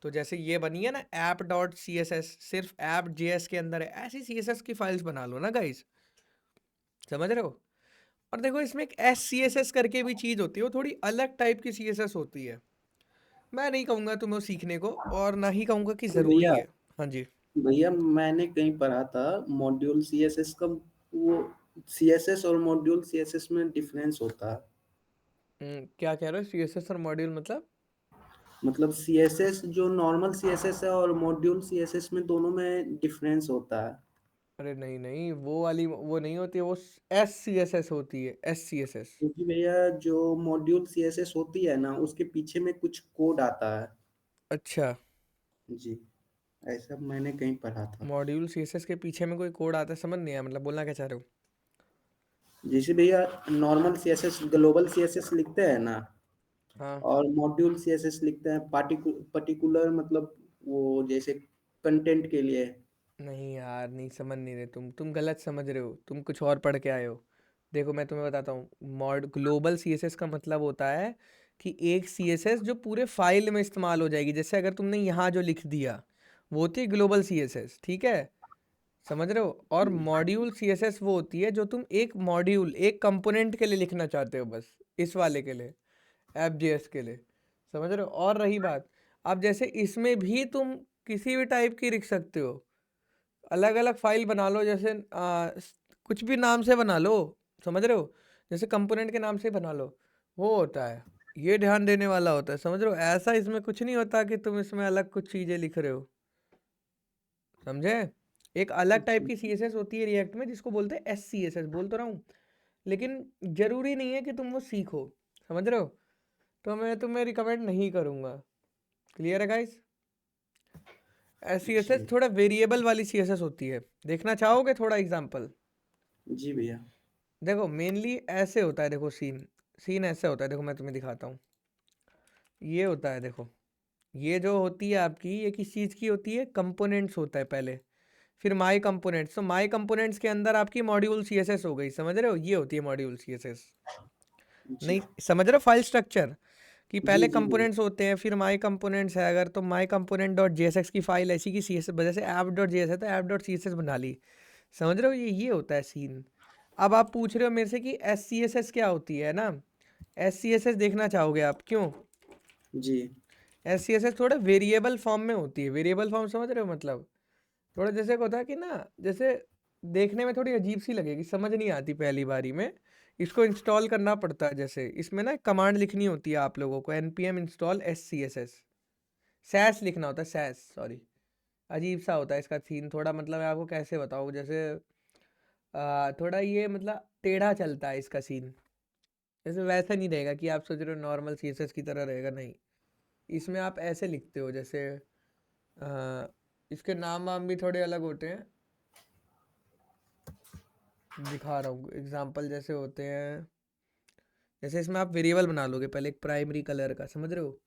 तो जैसे ये बनी है ना app.css, सिर्फ app.js के अंदर है, ऐसी CSS की फाइल्स बना लो ना गाइस। समझ रहे हो? और देखो इसमें एक SCSS करके भी चीज़ होती है, वो थोड़ी अलग टाइप की CSS होती है। मैं नहीं कहूँगा तुम्हें वो सीखने को, और ना ही कहूँगा कि तो ज़रूरी है। हाँ जी। भैया मैंने कहीं पढ़ा था मॉड्यूल सीएसएस का, वो सीएसएस और मॉड्यूल सीएसएस में डिफरेंस होता है। क्या कह रहे हो? CSS और मॉड्यूल मतलब सीएसएस जो नॉर्मल सीएसएस है और मॉड्यूल सीएसएस में दोनों में डिफरेंस होता है। अरे नहीं नहीं, वो वाली वो नहीं होती है, वो SCSS होती है, SCSS। क्योंकि भैया जो मॉड्यूल सीएसएस होती है ना उसके पीछे में कुछ कोड आता है। अच्छा, जी ऐसा मैंने कहीं पढ़ा था। मॉड्यूल CSS के पीछे में कोई कोड आता है, समझ नहीं आया, मतलब बोलना क्या चाह रहे हो? जैसे भैया नॉर्मल सीएसएस ग्लोबल सीएसएस लिखते हैं ना, हाँ। और मॉड्यूल सीएसएस लिखते हैं पर्टिकुलर, मतलब वो जैसे कंटेंट के लिए। नहीं यार, नहीं समझ नहीं रहे तुम गलत समझ रहे हो, तुम कुछ और पढ़ के आए हो। देखो मैं तुम्हें बताता हूँ, मॉड ग्लोबल CSS का मतलब होता है कि एक CSS जो पूरे फाइल में इस्तेमाल हो जाएगी। जैसे अगर तुमने यहाँ जो लिख दिया वो होती है ग्लोबल CSS, ठीक है? समझ रहे हो? और मॉड्यूल CSS वो होती है जो तुम एक मॉड्यूल, एक कंपोनेंट के लिए लिखना चाहते हो, बस इस वाले के लिए, App.js के लिए। समझ रहे हो? और रही बात, अब जैसे इसमें भी तुम किसी भी टाइप की लिख सकते हो, अलग अलग फाइल बना लो, जैसे कुछ भी नाम से बना लो। समझ रहे हो? जैसे कंपोनेंट के नाम से बना लो, वो होता है। ये ध्यान देने वाला होता है, समझ रहे हो? ऐसा इसमें कुछ नहीं होता कि तुम इसमें अलग कुछ चीज़ें लिख रहे हो। समझे? एक अलग टाइप की CSS होती है रिएक्ट में, जिसको बोलते हैं SCSS, बोल तो रहा हूँ। लेकिन जरूरी नहीं है कि तुम वो सीखो। समझ रहे हो? तो मैं तुम्हें रिकमेंड नहीं करूँगा। क्लियर है गाइस? SCSS जी थोड़ा वेरिएबल वाली CSS होती है। देखना चाहोगे थोड़ा एग्जाम्पल? जी भैया। देखो मेनली ऐसे होता है, देखो सीन सीन ऐसे होता है, देखो मैं तुम्हें दिखाता हूँ। ये होता है, देखो ये जो होती है आपकी, ये किस चीज़ की होती है? कंपोनेंट्स होता है पहले, फिर माई कंपोनेंट्स। तो माई कंपोनेंट्स के अंदर आपकी मॉड्यूल CSS हो गई। समझ रहे हो? ये होती है मॉड्यूल CSS। जी नहीं समझ रहे हो फाइल स्ट्रक्चर? कि जी पहले जी भैया। कंपोनेंट्स होते हैं, फिर माई कंपोनेंट्स है। अगर तो माई कंपोनेंट डॉट JSX की फाइल ऐसी की CSS, जैसे app.js है तो app.css बना ली। समझ रहे हो? ये होता है सीन। अब आप पूछ रहे हो मेरे से कि SCSS क्या होती है ना, SCSS देखना चाहोगे आप, क्यों? जी SCSS थोड़ा वेरिएबल फॉर्म में होती है। वेरिएबल फॉर्म समझ रहे हो? मतलब थोड़ा जैसे होता है कि ना, जैसे देखने में थोड़ी अजीब सी लगेगी, समझ नहीं आती पहली बारी में, इसको इंस्टॉल करना पड़ता है। जैसे इसमें ना कमांड लिखनी होती है आप लोगों को, npm install SCSS, सैस लिखना होता है, सैस, सॉरी। अजीब सा होता है इसका सीन थोड़ा, मतलब मैं आपको कैसे बताऊँ, जैसे थोड़ा ये मतलब टेढ़ा चलता है इसका सीन। जैसे वैसा नहीं रहेगा कि आप सोच रहे हो नॉर्मल CSS की तरह रहेगा, नहीं। इसमें आप ऐसे लिखते हो, जैसे इसके नाम वाम भी थोड़े अलग होते हैं। दिखा रहा हूँ एग्जाम्पल, जैसे होते हैं, जैसे इसमें आप वेरिएबल बना लोगे पहले एक प्राइमरी कलर का। समझ रहे हो?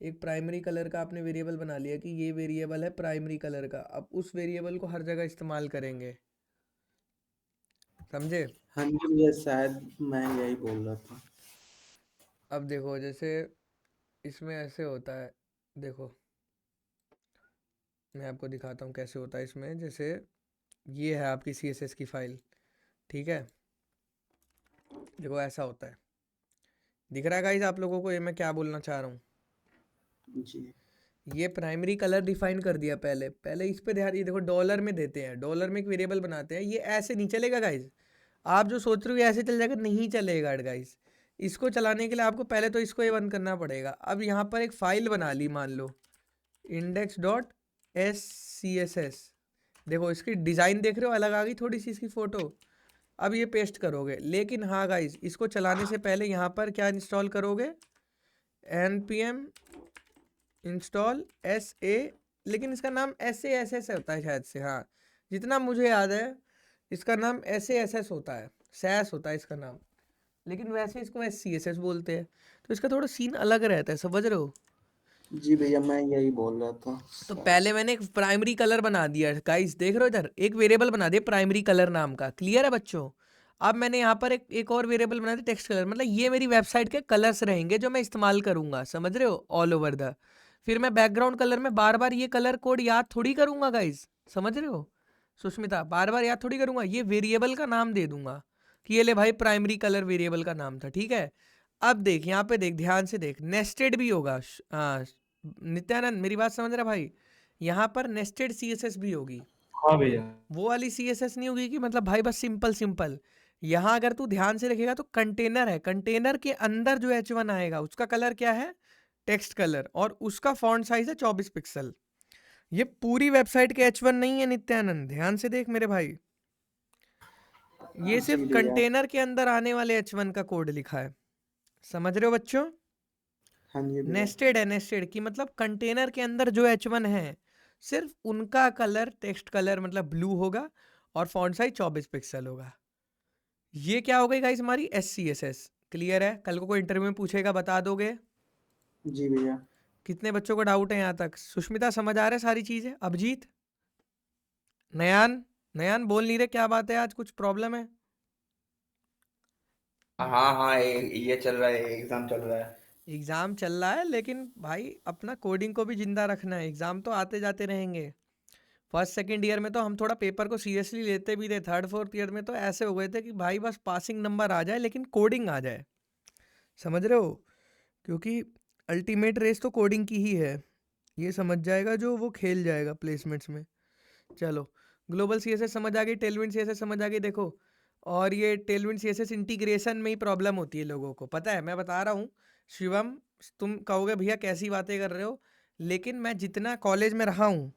एक प्राइमरी कलर का आपने वेरिएबल बना लिया कि ये वेरिएबल है प्राइमरी कलर का। अब उस वेरिएबल को हर जगह इस्तेमाल करेंगे। समझे? हाँ जी भैया, शायद मैं यही बोल रहा था। अब देखो जैसे इसमें ऐसे होता है, देखो मैं आपको दिखाता हूँ कैसे होता है इसमें। जैसे ये है आपकी CSS की फाइल, ठीक है? देखो ऐसा होता है, दिख रहा है गाइस आप लोगों को ये मैं क्या बोलना चाह रहा हूँ? जी ये प्राइमरी कलर डिफाइन कर दिया पहले। पहले इस पे ध्यान, ये देखो डॉलर में देते हैं, डॉलर में एक वेरिएबल बनाते हैं। ये ऐसे नहीं चलेगा गाइस, आप जो सोच रहे हो ये ऐसे चल जाएगा, नहीं चलेगा गाइस। इसको चलाने के लिए आपको पहले तो इसको A1 करना पड़ेगा। अब यहाँ पर एक फाइल बना ली, मान लो index.scss, देखो इसकी डिज़ाइन देख रहे हो, अलग आ गई थोड़ी सी इसकी फ़ोटो। अब ये पेस्ट करोगे, लेकिन हाँ गाइज, इसको चलाने से पहले यहाँ पर क्या इंस्टॉल करोगे, npm इंस्टॉल SA, लेकिन इसका नाम SASS होता है शायद से, हाँ जितना मुझे याद है इसका नाम SASS होता है, सैस होता है इसका नाम, लेकिन वैसे इसको SCSS बोलते हैं। तो इसका थोड़ा सीन अलग रहता है, समझ रहे हो। जी भैया, मैं यही बोल रहा था। तो पहले मैंने एक प्राइमरी कलर बना दिया गाइस, देख रहे हो इधर, एक वेरिएबल बना दिया प्राइमरी कलर नाम का, क्लियर है बच्चों। अब मैंने यहाँ पर एक और वेरिएबल बना दिया टेक्स्ट कलर, मतलब ये मेरी वेबसाइट के कलर्स रहेंगे जो मैं इस्तेमाल करूंगा, समझ रहे हो, ऑल ओवर द। फिर मैं बैकग्राउंड कलर में बार बार ये कलर कोड याद थोड़ी करूंगा गाइस, समझ रहे हो सुष्मिता, बार बार याद थोड़ी करूंगा, ये वेरिएबल का नाम दे दूंगा कि ये ले भाई प्राइमरी कलर वेरिएबल का नाम था, ठीक है। अब देख यहाँ पे देख, ध्यान से देख, नेस्टेड भी होगा। हाँ नित्यानंद, मेरी बात समझ रहा भाई, यहाँ पर नेस्टेड CSS भी होगी। हाँ भैया। वो वाली CSS नहीं होगी कि मतलब भाई बस सिंपल सिंपल। यहाँ अगर तू ध्यान से रखेगा तो कंटेनर है, कंटेनर के अंदर जो H1 आएगा उसका कलर क्या है, टेक्स्ट कलर, और उसका फॉन्ट साइज है 24 पिक्सल। ये पूरी वेबसाइट के H1 नहीं है नित्यानंद, ध्यान से देख मेरे भाई, ये सिर्फ जी भैया। कंटेनर के अंदर आने वाले H1 का कोड लिखा है, समझ रहे हो बच्चों। हाँ जी भैया। नेस्टेड है, नेस्टेड की मतलब कंटेनर के अंदर जो H1 है सिर्फ उनका कलर टेक्स्ट कलर मतलब ब्लू होगा और फॉन्ट साइज 24 पिक्सल होगा। ये क्या हो गई गाइस हमारी SCSS, क्लियर है। कल को कोई इंटरव्यू में पूछेगा, बता दोगे। जी भैया। कितने बच्चों को डाउट है यहाँ तक, सुष्मिता समझ आ रहा है सारी चीजें, अभिजीत, नयान, नयान बोल नहीं रहे, क्या बात है, आज कुछ प्रॉब्लम है। हाँ हाँ, ये चल रहा है, एग्जाम चल रहा है। एग्जाम चल रहा है, लेकिन भाई अपना कोडिंग को भी जिंदा रखना है, एग्जाम तो आते जाते रहेंगे। फर्स्ट सेकंड ईयर में तो हम थोड़ा पेपर को सीरियसली लेते भी थे, थर्ड फोर्थ ईयर में तो ऐसे हो गए थे कि भाई बस पासिंग नंबर आ जाए लेकिन कोडिंग आ जाए, समझ रहे हो, क्योंकि अल्टीमेट रेस तो कोडिंग की ही है, ये समझ जाएगा जो वो खेल जाएगा प्लेसमेंट्स में। चलो, ग्लोबल CSS समझ आ गई, टेलविंड CSS समझ आ गई, देखो। और ये टेलविंड CSS इंटीग्रेशन में ही प्रॉब्लम होती है लोगों को, पता है, मैं बता रहा हूँ शिवम, तुम कहोगे भैया कैसी बातें कर रहे हो, लेकिन मैं जितना कॉलेज में रहा हूँ,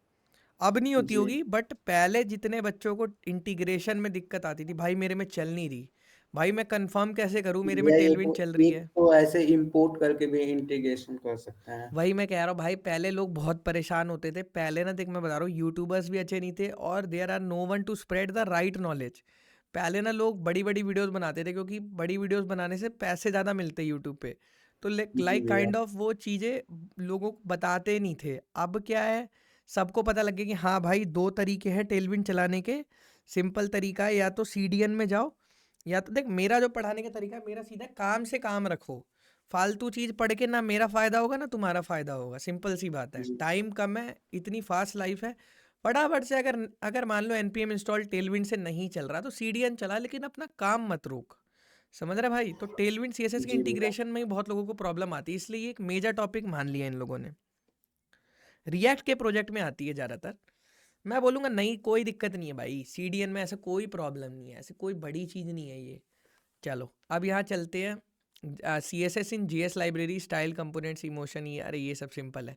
अब नहीं होती जी। होगी, बट पहले जितने बच्चों को इंटीग्रेशन में दिक्कत आती थी, भाई मेरे में चल नहीं रही, भाई मैं कंफर्म कैसे करूँ मेरे में भैया, टेलविंड चल रही एक है। तो ऐसे इंपोर्ट करके भी इंटीग्रेशन कर सकते हैं। वही मैं कह रहा हूँ भाई, पहले लोग बहुत परेशान होते थे, पहले ना देख मैं बता रहा हूँ, यूट्यूबर्स भी अच्छे नहीं थे और there are no one to spread the right knowledge. पहले ना लोग बड़ी बड़ी वीडियोस बनाते थे, क्योंकि बड़ी वीडियोस बनाने से पैसे ज़्यादा मिलते यूट्यूब पे, तो जी लाइक भैया। काइंड ऑफ वो चीज़ें लोगों को बताते नहीं थे। अब क्या है, सबको पता लग गया कि हाँ भाई 2 तरीके हैं टेलविंड चलाने के। सिंपल तरीका है, या तो CDN में जाओ, या तो देख मेरा जो पढ़ाने का तरीका है, मेरा सीधा काम से काम रखो, फालतू चीज़ पढ़ के ना मेरा फ़ायदा होगा ना तुम्हारा फ़ायदा होगा, सिंपल सी बात है। जी। टाइम कम है, इतनी फास्ट लाइफ है, फटाफट से अगर अगर मान लो npm इंस्टॉल टेलविंड से नहीं चल रहा तो CDN चला, लेकिन अपना काम मत रोक, समझ रहे भाई। तो टेलविंड CSS के जी भैया। इंटीग्रेशन में ही बहुत लोगों को प्रॉब्लम आती है, इसलिए ये एक मेजर टॉपिक मान लिया इन लोगों ने। रिएक्ट के प्रोजेक्ट में आती है ज़्यादातर, मैं बोलूँगा नहीं कोई दिक्कत नहीं है भाई, CDN में ऐसा कोई प्रॉब्लम नहीं है, ऐसे कोई बड़ी चीज़ नहीं है ये। चलो अब यहाँ चलते हैं, CSS इन JS library, style components, emotion, ये अरे ये सब सिंपल है।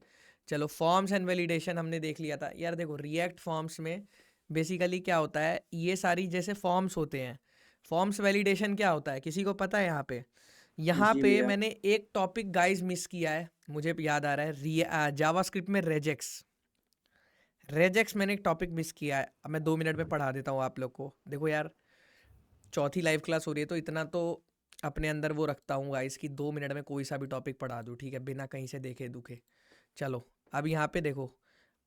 चलो फॉर्म्स एंड वैलिडेशन हमने देख लिया था यार। देखो रिएक्ट फॉर्म्स में बेसिकली क्या होता है, ये सारी जैसे फॉर्म्स होते हैं, फॉर्म्स वैलिडेशन क्या होता है किसी को पता है। यहाँ जी पे भैया। मैंने एक टॉपिक गाइस मिस किया है, मुझे याद आ रहा है, जावास्क्रिप्ट में रेजेक्स मैंने एक टॉपिक मिस किया है। अब मैं 2 मिनट में पढ़ा देता हूँ आप लोग को। देखो यार, चौथी लाइव क्लास हो रही है तो इतना तो अपने अंदर वो रखता हूँ गाइस कि 2 मिनट में कोई सा भी टॉपिक पढ़ा दूँ, ठीक है, बिना कहीं से देखे दुखे। चलो अब यहाँ पे देखो,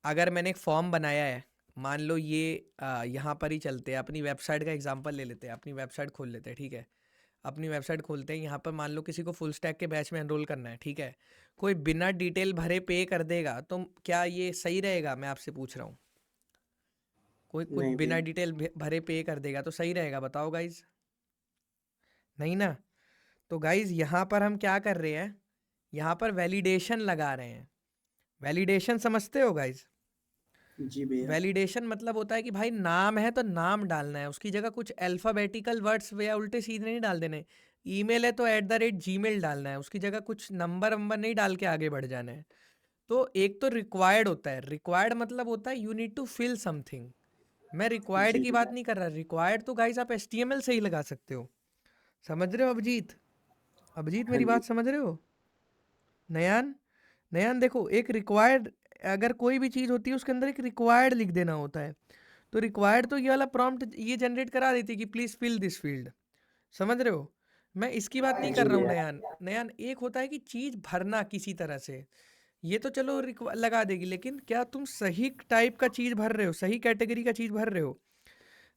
अगर मैंने एक फॉर्म बनाया है, मान लो ये यहाँ पर ही चलते हैं, अपनी वेबसाइट का एग्जांपल ले लेते हैं, अपनी वेबसाइट खोल लेते हैं, ठीक है। अपनी वेबसाइट खोलते हैं, यहाँ पर मान लो किसी को फुल स्टैक के बैच में एनरोल करना है, ठीक है। कोई बिना डिटेल भरे पे कर देगा तो क्या ये सही रहेगा, मैं आपसे पूछ रहा हूँ। कोई कुछ नहीं बिना भैया। डिटेल भरे पे कर देगा तो सही रहेगा, बताओ गाइज, नहीं ना। तो गाइज यहाँ पर हम क्या कर रहे हैं, यहाँ पर वैलिडेशन लगा रहे हैं। वैलिडेशन समझते हो गाइज, जी भैया। वैलिडेशन मतलब होता है कि भाई नाम है तो नाम डालना है, उसकी जगह कुछ अल्फ़ाबेटिकल वर्ड्स या उल्टे सीधे नहीं डाल देने। ईमेल है तो @gmail डालना है, उसकी जगह कुछ नंबर वंबर नहीं डाल के आगे बढ़ जाना है। तो एक तो रिक्वायर्ड होता है, रिक्वायर्ड मतलब होता है you need to fill something. मैं रिक्वायर्ड जी की बात नहीं कर रहा, रिक्वायर्ड तो गाइस आप HTML से ही लगा सकते हो। समझ रहे हो अभिजीत? अभिजीत हाँ मेरी जी। बात समझ रहे हो? नयान, नयान देखो, एक रिक्वायर्ड, अगर कोई भी चीज़ होती है उसके अंदर एक रिक्वायर्ड लिख देना होता है। तो रिक्वायर्ड तो ये वाला प्रॉम्प्ट ये जनरेट करा देती है कि प्लीज़ फिल दिस फील्ड। समझ रहे हो? मैं इसकी बात नहीं जी कर रहा हूँ भैया। नयान। नयान एक होता है कि चीज़ भरना किसी तरह से, ये तो चलो लगा देगी, लेकिन क्या तुम सही टाइप का चीज़ भर रहे हो, सही कैटेगरी का चीज़ भर रहे हो?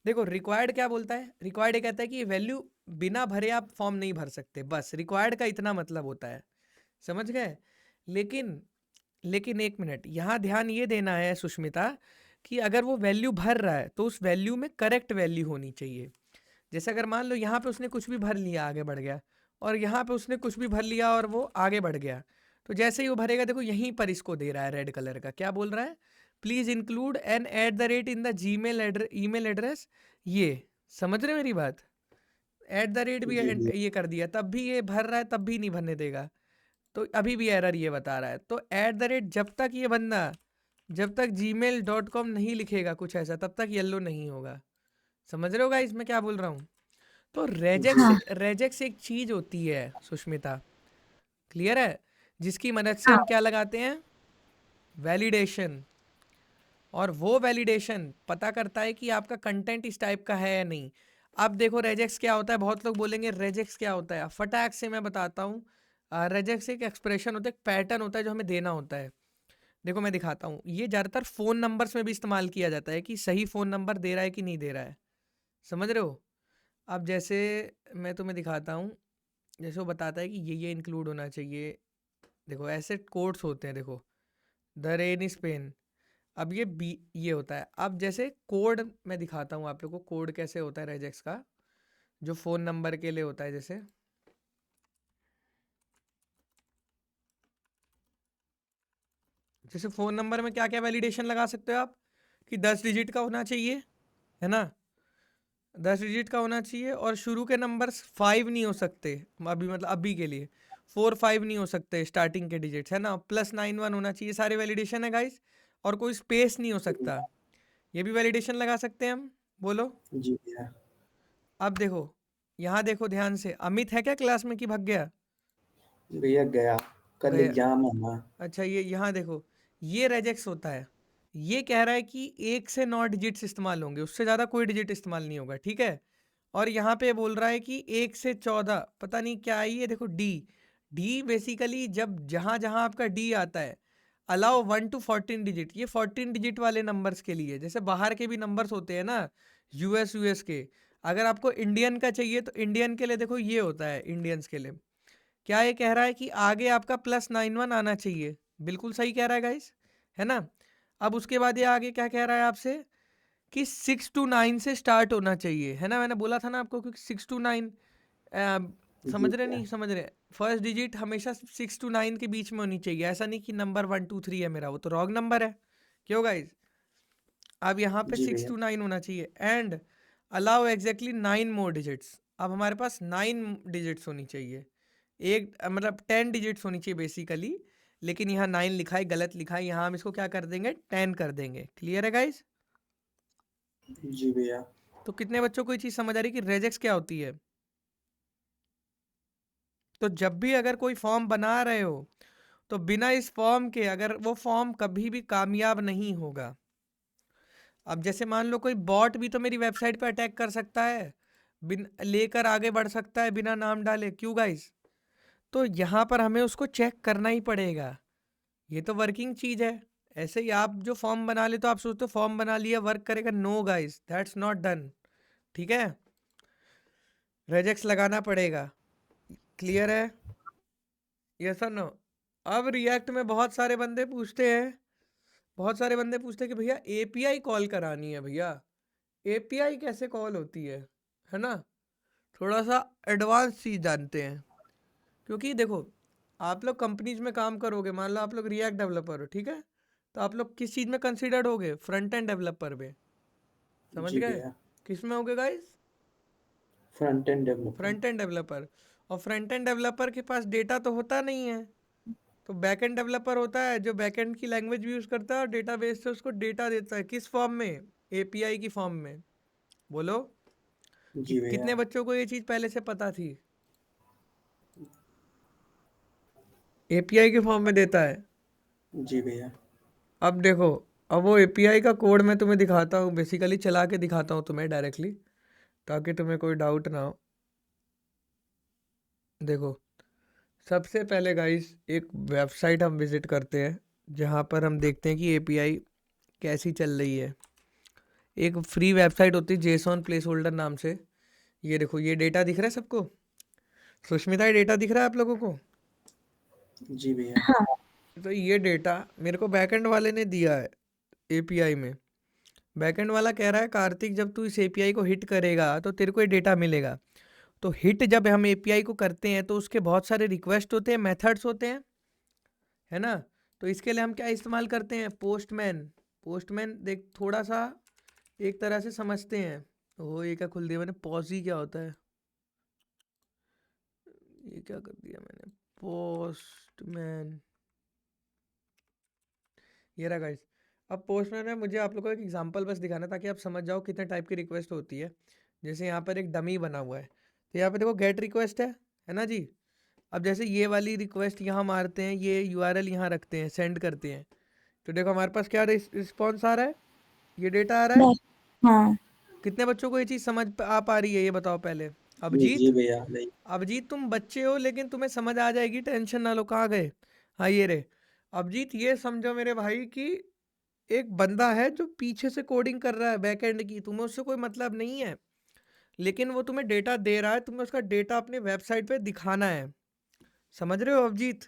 देखो रिक्वायर्ड क्या बोलता है, रिक्वायर्ड ये कहता है कि ये वैल्यू बिना भरे आप फॉर्म नहीं भर सकते, बस रिक्वायर्ड का इतना मतलब होता है। समझ गए? लेकिन लेकिन एक मिनट, यहाँ ध्यान ये देना है सुष्मिता, कि अगर वो वैल्यू भर रहा है तो उस वैल्यू में करेक्ट वैल्यू होनी चाहिए। जैसे अगर मान लो यहाँ पे उसने कुछ भी भर लिया आगे बढ़ गया, और यहाँ पे उसने कुछ भी भर लिया और वो आगे बढ़ गया, तो जैसे ही वो भरेगा देखो यहीं पर इसको दे रहा है रेड कलर का, क्या बोल रहा है, please include an @ in the email address. ये समझ रहे हो मेरी बात? @ भी जी भैया। ये कर दिया, तब भी ये भर रहा है, तब भी नहीं भरने देगा, तो अभी भी एरर ये बता रहा है। तो जब तक ये बंदा, जब तक gmail.com नहीं लिखेगा कुछ ऐसा, तब तक येलो नहीं होगा। समझ रहे हो गाइस मैं क्या बोल रहा हूँ? तो रेजेक्स हाँ रेजेक्स एक चीज होती है सुष्मिता, क्लियर है, जिसकी मदद से हाँ हम क्या लगाते हैं, वैलिडेशन। और वो वैलिडेशन पता करता है कि आपका कंटेंट इस टाइप का है या नहीं। अब देखो रेजेक्स क्या होता है, बहुत लोग बोलेंगे रेजेक्स क्या होता है, फटाक से मैं बताता हूँ। रेजेक्स एक एक्सप्रेशन होता है, एक पैटर्न होता है जो हमें देना होता है। देखो मैं दिखाता हूँ, ये ज़्यादातर फ़ोन नंबर्स में भी इस्तेमाल किया जाता है कि सही फ़ोन नंबर दे रहा है कि नहीं दे रहा है। समझ रहे हो? अब जैसे मैं तुम्हें दिखाता हूँ, जैसे वो बताता है कि ये इंक्लूड होना चाहिए। देखो ऐसे कोड्स होते हैं, देखो द रेन इज पेन। अब ये बी ये होता है। अब जैसे कोड मैं दिखाता हूँ आप लोग को, कोड कैसे होता है रेजेक्स का, जो फ़ोन नंबर के लिए होता है। जैसे फ़ोन नंबर में क्या क्या वैलिडेशन लगा सकते हो आप, कि 10 डिजिट का होना चाहिए, है ना, 10 डिजिट का होना चाहिए, और शुरू के नंबर्स 5 नहीं हो सकते, अभी मतलब अभी के लिए 4 5 नहीं हो सकते स्टार्टिंग के डिजिट्स, है ना, +91 होना चाहिए। सारे वैलिडेशन है गाइस, और कोई स्पेस नहीं हो सकता, ये भी वैलिडेशन लगा सकते हैं हम। बोलो। जी भैया। अब देखो, यहाँ देखो ध्यान से, अमित है क्या क्लास में कि भाग गया? भैया गया, कल गया। एग्जाम है ना। अच्छा ये यहाँ देखो, ये रेजेक्स होता है। ये कह रहा है कि 1 से 9 डिजिट्स इस्तेमाल होंगे, उससे ज़्यादा कोई डिजिट इस्तेमाल नहीं होगा, ठीक है। और यहाँ पे बोल रहा है कि 1 से 14, पता नहीं क्या है ये, देखो डी। डी बेसिकली जब जहाँ जहाँ आपका डी आता है, अलाउ 1 to 14 डिजिट, ये 14 डिजिट वाले नंबर्स के लिए। जैसे बाहर के भी नंबर्स होते हैं ना, यूएस के, अगर आपको इंडियन का चाहिए तो इंडियन के लिए देखो ये होता है, इंडियंस के लिए क्या ये कह रहा है कि आगे आपका +91 आना चाहिए, बिल्कुल सही कह रहा है गाइस, है ना। अब उसके बाद ये आगे क्या कह रहा है आपसे, कि 6 to 9 से स्टार्ट होना चाहिए, है ना, मैंने बोला था ना आपको कि 6 to 9, जी समझ रहे भैया। नहीं समझ रहे, फर्स्ट डिजिट हमेशा 6 to 9 के बीच में होनी चाहिए, ऐसा नहीं कि नंबर 1 2 3 है मेरा, वो तो रॉन्ग नंबर है। क्यों गाइस? अब यहाँ पे जी 6 भैया। to 9 होना चाहिए, and allow exactly 9 more digits. अब हमारे पास 9 डिजिट्स होनी चाहिए, एक मतलब 10 डिजिट्स होनी चाहिए बेसिकली, लेकिन यहाँ 9 लिखा है, गलत लिखा है, यहाँ हम इसको क्या कर देंगे, 10 कर देंगे। क्लियर है गाइस? जी भैया। तो कितने बच्चों को ये चीज़ समझ आ रही है कि रेजेक्स क्या होती है? तो जब भी अगर कोई फॉर्म बना रहे हो, तो बिना इस फॉर्म के, अगर वो फॉर्म कभी भी कामयाब नहीं होगा। अब जैसे मान लो कोई बॉट भी तो मेरी वेबसाइट पे अटैक कर सकता है, बिन लेकर आगे बढ़ सकता है बिना नाम डाले, क्यों गाइस? तो यहाँ पर हमें उसको चेक करना ही पड़ेगा, ये तो वर्किंग चीज़ है। ऐसे ही आप जो फॉर्म बना ले तो आप सोचते हो फॉर्म बना लिया वर्क करेगा, no guys, that's not done. ठीक है, रेजेक्स लगाना पड़ेगा। क्लियर है? यस और नो? अब रिएक्ट में बहुत सारे बंदे पूछते हैं, कि भैया एपीआई कॉल करानी है भैया, एपीआई कैसे कॉल होती है ना, थोड़ा सा एडवांस चीज़ जानते हैं। क्योंकि देखो, आप लोग कंपनीज में काम करोगे, मान लो आप लोग रिएक्ट डेवलपर हो, ठीक है, तो आप लोग किस चीज़ में कंसिडर्ड होगे? फ्रंट एंड डेवलपर पे, समझ जी गए? भैया, किस में होगे guys? Front end development. Front end developer. और फ्रंट एंड डेवलपर के पास डेटा तो होता नहीं है, तो बैक एंड डेवलपर होता है जो बैक एंड की लैंग्वेज भी यूज़ करता है और डेटाबेस से उसको डेटा देता है। किस फॉर्म में? एपीआई की फॉर्म में। बोलो जी भैया, कितने बच्चों को ये चीज़ पहले से पता थी? एपीआई के फॉर्म में देता है। जी भैया, अब देखो, अब वो एपीआई का कोड मैं तुम्हें दिखाता हूँ, बेसिकली चला के दिखाता हूँ तुम्हें डायरेक्टली, ताकि तुम्हें कोई डाउट ना हो। देखो, सबसे पहले गाइस एक वेबसाइट हम विजिट करते हैं जहाँ पर हम देखते हैं कि एपीआई कैसी चल रही है। एक फ्री वेबसाइट होती है जेसॉन प्लेस होल्डर नाम से। ये देखो, ये डेटा दिख रहा है सबको? सुष्मिता, ये डेटा दिख रहा है आप लोगों को? जी भैया, हाँ, तो ये डेटा मेरे को बैकएंड वाले ने दिया है एपीआई में। बैकएंड वाला कह रहा है कार्तिक, जब तू इस एपीआई को हिट करेगा तो तेरे को ये डेटा मिलेगा। तो हिट जब हम एपीआई को करते हैं तो उसके बहुत सारे रिक्वेस्ट होते हैं, मेथड्स होते हैं, है ना? तो इसके लिए हम क्या इस्तेमाल करते हैं? पोस्टमैन। पोस्टमैन देख थोड़ा सा एक तरह से समझते हैं। ओ, ये क्या खुल दिया मैंने? पॉजी क्या होता है? ये क्या कर दिया मैंने? पोस्टमैन, ये रहा गाइस। अब पोस्टमैन में मुझे आप लोगों को एक एग्जांपल बस दिखाना ताकि आप समझ जाओ कितने टाइप की रिक्वेस्ट होती है। जैसे यहाँ पर एक डमी बना हुआ है, तो यहाँ पे देखो गेट रिक्वेस्ट है ना जी? अब जैसे ये वाली रिक्वेस्ट यहाँ मारते हैं, ये यूआरएल यहाँ रखते हैं, सेंड करते हैं, तो देखो हमारे पास क्या रिस्पॉन्स आ रहा है, ये डेटा आ रहा है। हाँ, कितने बच्चों को ये चीज़ समझ आ पा रही है, ये बताओ पहले। जी अभिजीत, भैया, नहीं, अभिजीत तुम बच्चे हो लेकिन तुम्हें समझ आ जाएगी, टेंशन ना लो। कहाँ गए? हाँ, ये रे। अभिजीत, ये समझो मेरे भाई कि एक बंदा है जो पीछे से कोडिंग कर रहा है बैकएंड की, तुम्हें उससे कोई मतलब नहीं है, लेकिन वो तुम्हें डेटा दे रहा है, तुम्हें उसका डेटा अपने वेबसाइट पे दिखाना है। समझ रहे हो अभिजीत?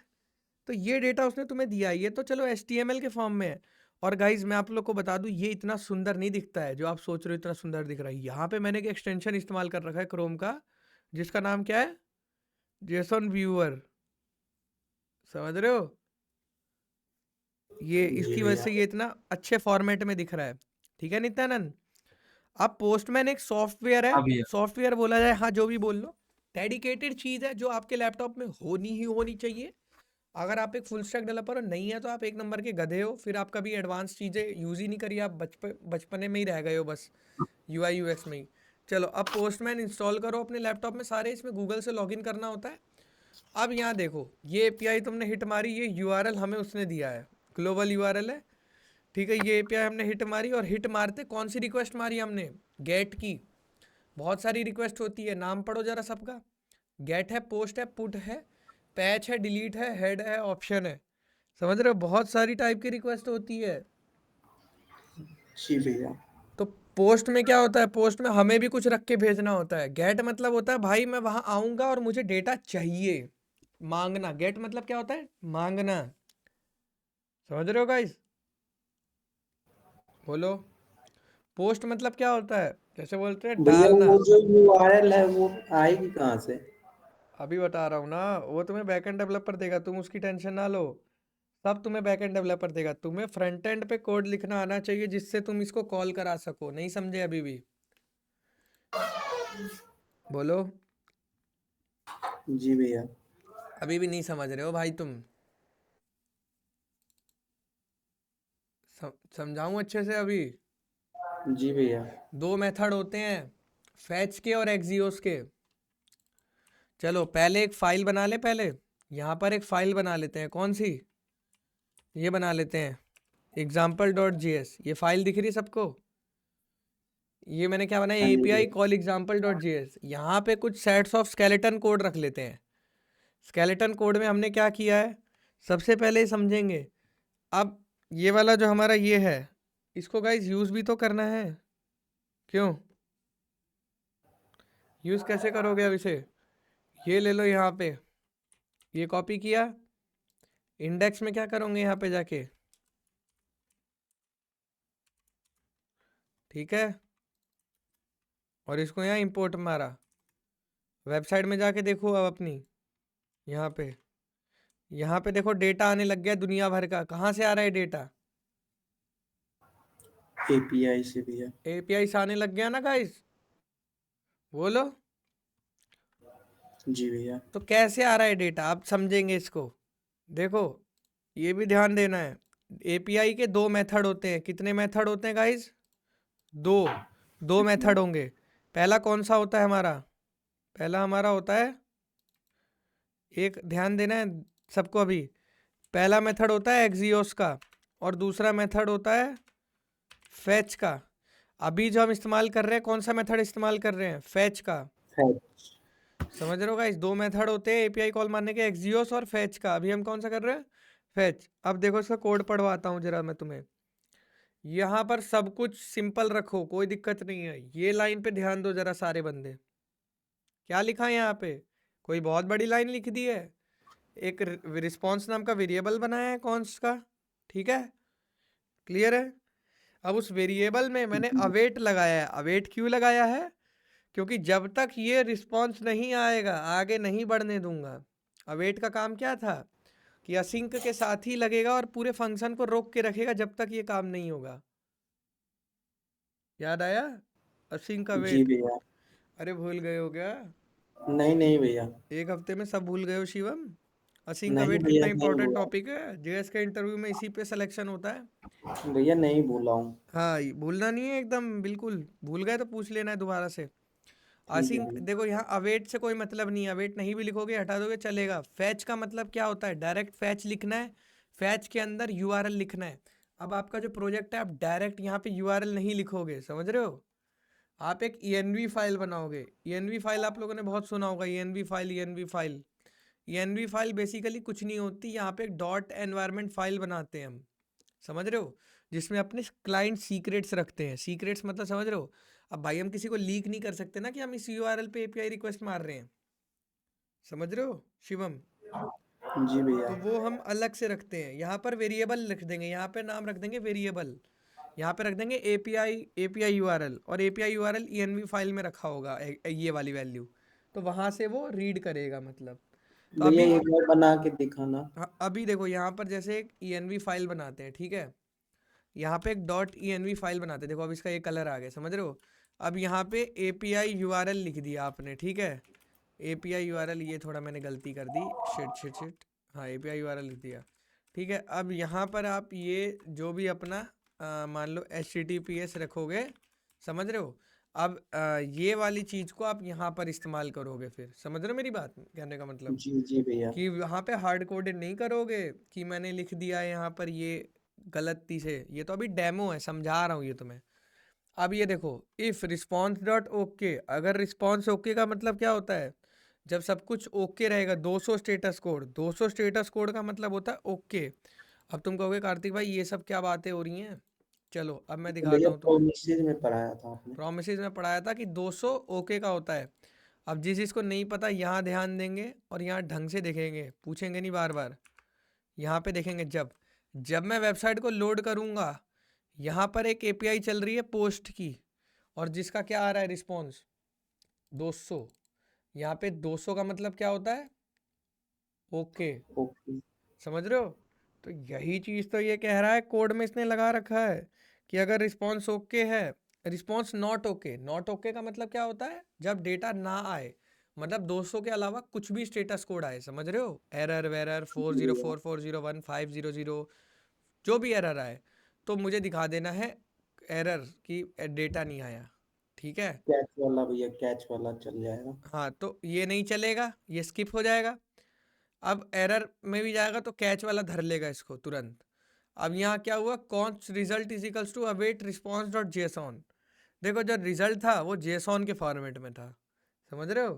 तो ये डेटा उसने तुम्हें दिया है, ये तो चलो HTML के फॉर्म में है। और गाइज मैं आप लोग को बता दूं, ये इतना सुंदर नहीं दिखता है जो आप सोच रहे हो, इतना सुंदर दिख रहा है। यहाँ पे मैंने एक एक्सटेंशन इस्तेमाल कर रखा है क्रोम का, जिसका नाम क्या है? Jason viewer. समझ रहे हो? ये जी इसकी वजह भैया, से ये इतना अच्छे फॉर्मेट में दिख रहा है। ठीक है नित्यानंद? अब पोस्टमैन एक सॉफ्टवेयर है, हाँ भैया। सॉफ्टवेयर बोला जाए, हाँ जो भी बोल लो, डेडिकेटेड चीज़ है जो आपके लैपटॉप में होनी ही होनी चाहिए। अगर आप एक फुल स्टैक डेवलपर हो नहीं है तो आप एक नंबर के गधे हो, फिर आप कभी एडवांस चीज़ें यूज़ ही नहीं करी, आप बचपने में ही रह गए हो बस UI UX में ही। चलो, अब पोस्टमैन इंस्टॉल करो अपने लैपटॉप में सारे, इसमें गूगल से लॉगिन करना होता है। अब यहाँ देखो, ये API तुमने हिट मारी, ये URL हमें उसने दिया है, ग्लोबल URL है, ठीक है? ये API हमने हिट मारी, और हिट मारते कौन सी रिक्वेस्ट मारी हमने? गेट की। बहुत सारी रिक्वेस्ट होती है, नाम पढ़ो जरा सबका। गेट है, पोस्ट है, पुट है, पैच है, डिलीट है, हेड है, ऑप्शन है। समझ रहे हो? बहुत सारी टाइप की रिक्वेस्ट होती है। जी भैया, तो पोस्ट में क्या होता है? पोस्ट में हमें भी कुछ रख के भेजना होता है। गेट मतलब होता है भाई मैं वहां आऊंगा और मुझे डेटा चाहिए, मांगना। गेट मतलब क्या होता है? मांगना। समझ रहे हो गाइस? बोलो। पोस्ट मतलब क्या होता है? जैसे बोलते हैं भैया डालना। वो जो यूआरएल है वो आएगी कहाँ से? अभी बता रहा हूँ ना, वो तुम्हें बैकएंड डेवलपर देगा, तुम उसकी टेंशन ना लो। सब तुम्हें बैकएंड डेवलपर देगा, तुम्हें फ्रंट एंड पे कोड लिखना आना चाहिए जिससे तुम इसको कॉल करा सको। नहीं समझे अभी भी? बोलो। जी भैया, अभी भी नहीं समझ रहे हो भाई तुम? समझाऊं अच्छे से अभी? जी भैया, दो मेथड होते हैं, फैच के और एक्सियोस के। चलो पहले एक फाइल बना ले, पहले यहाँ पर एक फाइल बना लेते हैं। कौन सी? ये बना लेते हैं example.js। ये फाइल दिख रही है सबको? ये मैंने क्या बनाया? हाँ जी API भैया, कॉल example.js। यहाँ पे कुछ सेट्स ऑफ स्केलेटन कोड रख लेते हैं। स्केलेटन कोड में हमने क्या किया है, सबसे पहले समझेंगे। अब ये वाला जो हमारा ये है, इसको गाइज यूज़ भी तो करना है। क्यों? यूज़ कैसे करोगे अब इसे? ये ले लो, यहाँ पे ये कॉपी किया, इंडेक्स में क्या करोगे यहाँ पे जाके, ठीक है? और इसको यहाँ इंपोर्ट मारा। वेबसाइट में जाके देखो अब अपनी, यहाँ पे देखो डेटा आने लग गया दुनिया भर का। कहाँ से आ रहा है डेटा? एपीआई से भैया। एपीआई से आने लग गया ना गाइस, बोलो। जी भैया। तो कैसे आ रहा है डेटा, आप समझेंगे इसको। देखो ये भी ध्यान देना है, एपीआई के दो मेथड होते हैं। कितने मेथड होते हैं गाइस? दो मेथड होंगे। पहला कौन सा होता है हमारा? पहला हमारा होता है, एक ध्यान देना है सबको अभी, पहला मेथड होता है एक्सियोस का और दूसरा मेथड होता है फैच का। अभी जो हम इस्तेमाल कर रहे हैं, कौन सा मेथड इस्तेमाल कर रहे हैं? फैच का। फैच। समझ रहे हो गाइस, दो मेथड होते हैं एपीआई कॉल मारने के, एक्सियोस और फैच का। अभी हम कौन सा कर रहे हैं? फैच। अब देखो इसका कोड पढ़वाता हूँ जरा मैं तुम्हें। यहाँ पर सब कुछ सिंपल रखो, कोई दिक्कत नहीं है। ये लाइन पे ध्यान दो जरा सारे बंदे, क्या लिखा है यहाँ पे? कोई बहुत बड़ी लाइन लिख दी है। एक रिस्पॉन्स नाम का वेरिएबल बनाया है कॉन्स्ट का, ठीक है, क्लियर है। अब उस वेरिएबल में मैंने अवेट लगाया है। अवेट क्यों लगाया है? क्योंकि जब तक ये रिस्पॉन्स नहीं आएगा आगे नहीं बढ़ने दूंगा। अवेट का काम क्या था कि असिंक के साथ ही लगेगा और पूरे फंक्शन को रोक के रखेगा जब तक ये काम नहीं होगा। याद आया? असिंक जी अवेट। भैया। अरे भूल गए हो क्या? नहीं नहीं भैया। एक हफ्ते में सब भूल गए हो शिवम? असिंक नहीं अवेट भैया, कितना नहीं इंपॉर्टेंट भूला। टॉपिक है, जेएस के इंटरव्यू में इसी पे सिलेक्शन होता है। भैया नहीं भूला हूँ। हाँ भूलना नहीं है एकदम, बिल्कुल भूल गए तो पूछ लेना है दोबारा से। ठीक है असिंक भैया। देखो यहाँ अवेट से कोई मतलब नहीं है, अवेट नहीं भी लिखोगे हटा दोगे चलेगा। फैच का मतलब क्या होता है? डायरेक्ट फैच लिखना है, फैच के अंदर यूआरएल लिखना है। अब आपका जो प्रोजेक्ट है आप डायरेक्ट यहाँ पे यूआरएल नहीं लिखोगे, समझ रहे हो? आप एक env फाइल बनाओगे। env फाइल आप लोगों ने बहुत सुना होगा, env file, env file. env file basically कुछ नहीं होती, यहाँ पे एक डॉट एनवायरनमेंट फाइल बनाते हैं हम, समझ रहे हो, जिसमें अपने क्लाइंट सीक्रेट्स रखते हैं। सीक्रेट्स मतलब समझ रहे हो? अब भाई हम किसी को लीक नहीं कर सकते ना कि हम इस यूआरएल पे एपीआई रिक्वेस्ट मार रहे हैं, समझ रहे हो शिवम? जी भैया। तो वो हम अलग से रखते हैं। यहाँ पर वेरिएबल लिख देंगे, यहाँ पे नाम रख देंगे वेरिएबल, यहाँ पे रख देंगे एपीआई यूआरएल, और एपीआई यूआरएल env फाइल में रखा होगा ये वाली वैल्यू, तो वहाँ से वो रीड करेगा मतलब। तो भैया अभी एक बार बना के दिखाना। हाँ, अभी देखो यहाँ पर जैसे एक env फाइल बनाते हैं, ठीक है, यहाँ पे एक डॉट env फाइल बनाते हैं। देखो अब इसका ये कलर आ गया, समझ रहे हो? अब यहाँ पे एपीआई यूआरएल लिख दिया आपने, ठीक है, एपीआई यूआरएल, ये थोड़ा मैंने गलती कर दी, शिट शिट शिट, हाँ एपीआई यूआरएल लिख दिया, ठीक है। अब यहाँ पर आप ये जो भी अपना मान लो HTTPS रखोगे, समझ रहे हो? अब ये वाली चीज़ को आप यहाँ पर इस्तेमाल करोगे, फिर समझ रहे हो मेरी बात कहने का मतलब? जी जी भैया। कि यहाँ पे हार्ड कोडेड नहीं करोगे कि मैंने लिख दिया है यहाँ पर ये गलती से। ये तो अभी डेमो है, समझा रहा हूँ ये तुम्हें। अब ये देखो, इफ रिस्पॉन्स डॉट ओके, अगर रिस्पॉन्स ओके का मतलब क्या होता है? जब सब कुछ ओके रहेगा, 200 स्टेटस कोड, 200 स्टेटस कोड का मतलब होता है ओके। अब तुम कहोगे कार्तिक भाई ये सब क्या बातें हो रही हैं, चलो अब मैं तो भैया दिखाता हूँ तुम्हें। प्रोमिसेस में पढ़ाया था आपने। प्रोमिसेस में पढ़ाया था कि 200 ओके का होता है। अब जिस चीज़ को नहीं पता यहाँ ध्यान देंगे और यहाँ ढंग से देखेंगे, पूछेंगे नहीं बार बार, यहाँ पे देखेंगे। जब जब मैं वेबसाइट को लोड करूँगा, यहाँ पर एक एपीआई चल रही है पोस्ट की, और जिसका क्या आ रहा है रिस्पॉन्स 200। यहाँ पे 200 का मतलब क्या होता है? Okay, okay. समझ रहे हो? तो यही चीज़ तो ये कह रहा है कोड में इसने लगा रखा है कि अगर रिस्पॉन्स ओके है, response not okay, not okay का मतलब क्या होता है? जब डेटा ना आए, मतलब 200 के अलावा कुछ भी स्टेटस कोड आए, समझ रहे हो? एरर वेरर जी भैया। 404401 500, जो भी एरर आए तो मुझे दिखा देना है एरर कि डेटा नहीं आया, ठीक है। कैच वाला भैया, कैच वाला चल जाएगा। हाँ तो ये नहीं चलेगा, ये स्किप हो जाएगा। अब एरर में भी जाएगा तो कैच वाला धर लेगा इसको तुरंत। अब यहाँ क्या हुआ, const result is equals to await response dot JSON. देखो जो रिजल्ट था वो जेसॉन के फॉर्मेट में था, समझ रहे हो?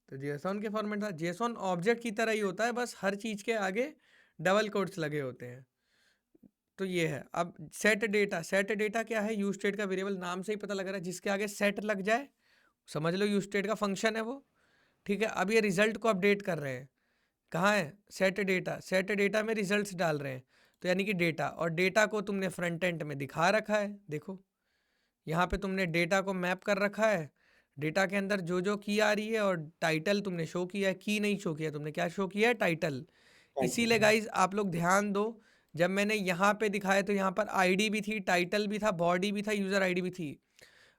तो जेसॉन के फॉर्मेट था, जेसॉन ऑब्जेक्ट की तरह ही होता है, बस हर चीज़ के आगे डबल कोट्स लगे होते हैं। तो ये है। अब सेट डेटा, सेट डेटा क्या है? यूज स्टेट का वेरिएबल, नाम से ही पता लग रहा है, जिसके आगे सेट लग जाए समझ लो यूज स्टेट का फंक्शन है वो, ठीक है। अब ये रिजल्ट को अपडेट कर रहे हैं, कहाँ है? सेट डेटा, सेट डेटा में रिजल्ट्स डाल रहे हैं, तो यानी कि डेटा, और डेटा को तुमने फ्रंट एंड में दिखा रखा है। देखो यहाँ पे तुमने डेटा को मैप कर रखा है, डेटा के अंदर जो जो की आ रही है, और टाइटल तुमने शो किया है, की नहीं शो किया तुमने, क्या शो किया है? टाइटल। इसीलिए गाइज आप लोग ध्यान दो जब मैंने यहाँ पे दिखाया तो यहाँ पर आईडी भी थी, टाइटल भी था, बॉडी भी था, यूजर आईडी भी थी।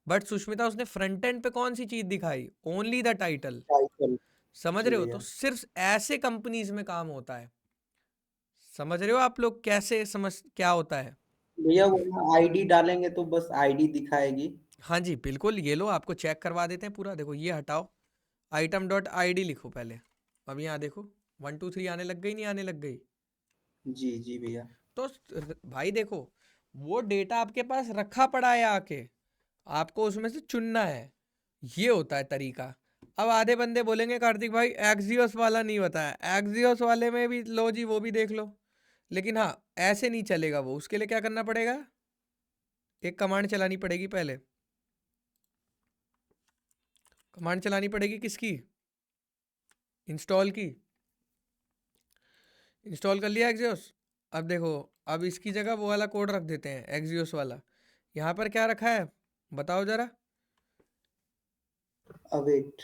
बट सुष्मिता उसने फ्रंट एंड पे कौन सी चीज दिखाई? Only the title. टाइटल। समझ जी रहे हो? भैया। तो सिर्फ ऐसे कंपनीज में काम होता है। समझ रहे हो आप लोग कैसे समझ क्या होता है? भैया वो आईडी डालेंगे तो बस आईडी दिखाएगी। हाँ जी बिल्कुल, ये लो आपको चेक करवा देते हैं पूरा। देखो ये हटाओ, आइटम डॉट आई डी लिखो पहले। अब यहाँ देखो 1 2 3 आने लग गई, नहीं आने लग गई? जी जी भैया। तो भाई देखो, वो डेटा आपके पास रखा पड़ा है आके, आपको उसमें से चुनना है। ये होता है तरीका। अब आधे बंदे बोलेंगे कार्तिक भाई एक्सियोस वाला नहीं बताया। एक्सियोस वाले में भी लो जी, वो भी देख लो। लेकिन हाँ, ऐसे नहीं चलेगा वो। उसके लिए क्या करना पड़ेगा? एक कमांड चलानी पड़ेगी पहले। कमांड चलानी पड़ेगी किसकी? इंस्टॉल की। इंस्टॉल कर लिया एक्सियोस? अब देखो, अब इसकी जगह वो वाला कोड रख देते हैं, एक्सियोस वाला। यहाँ पर क्या रखा है बताओ जरा? अवेट।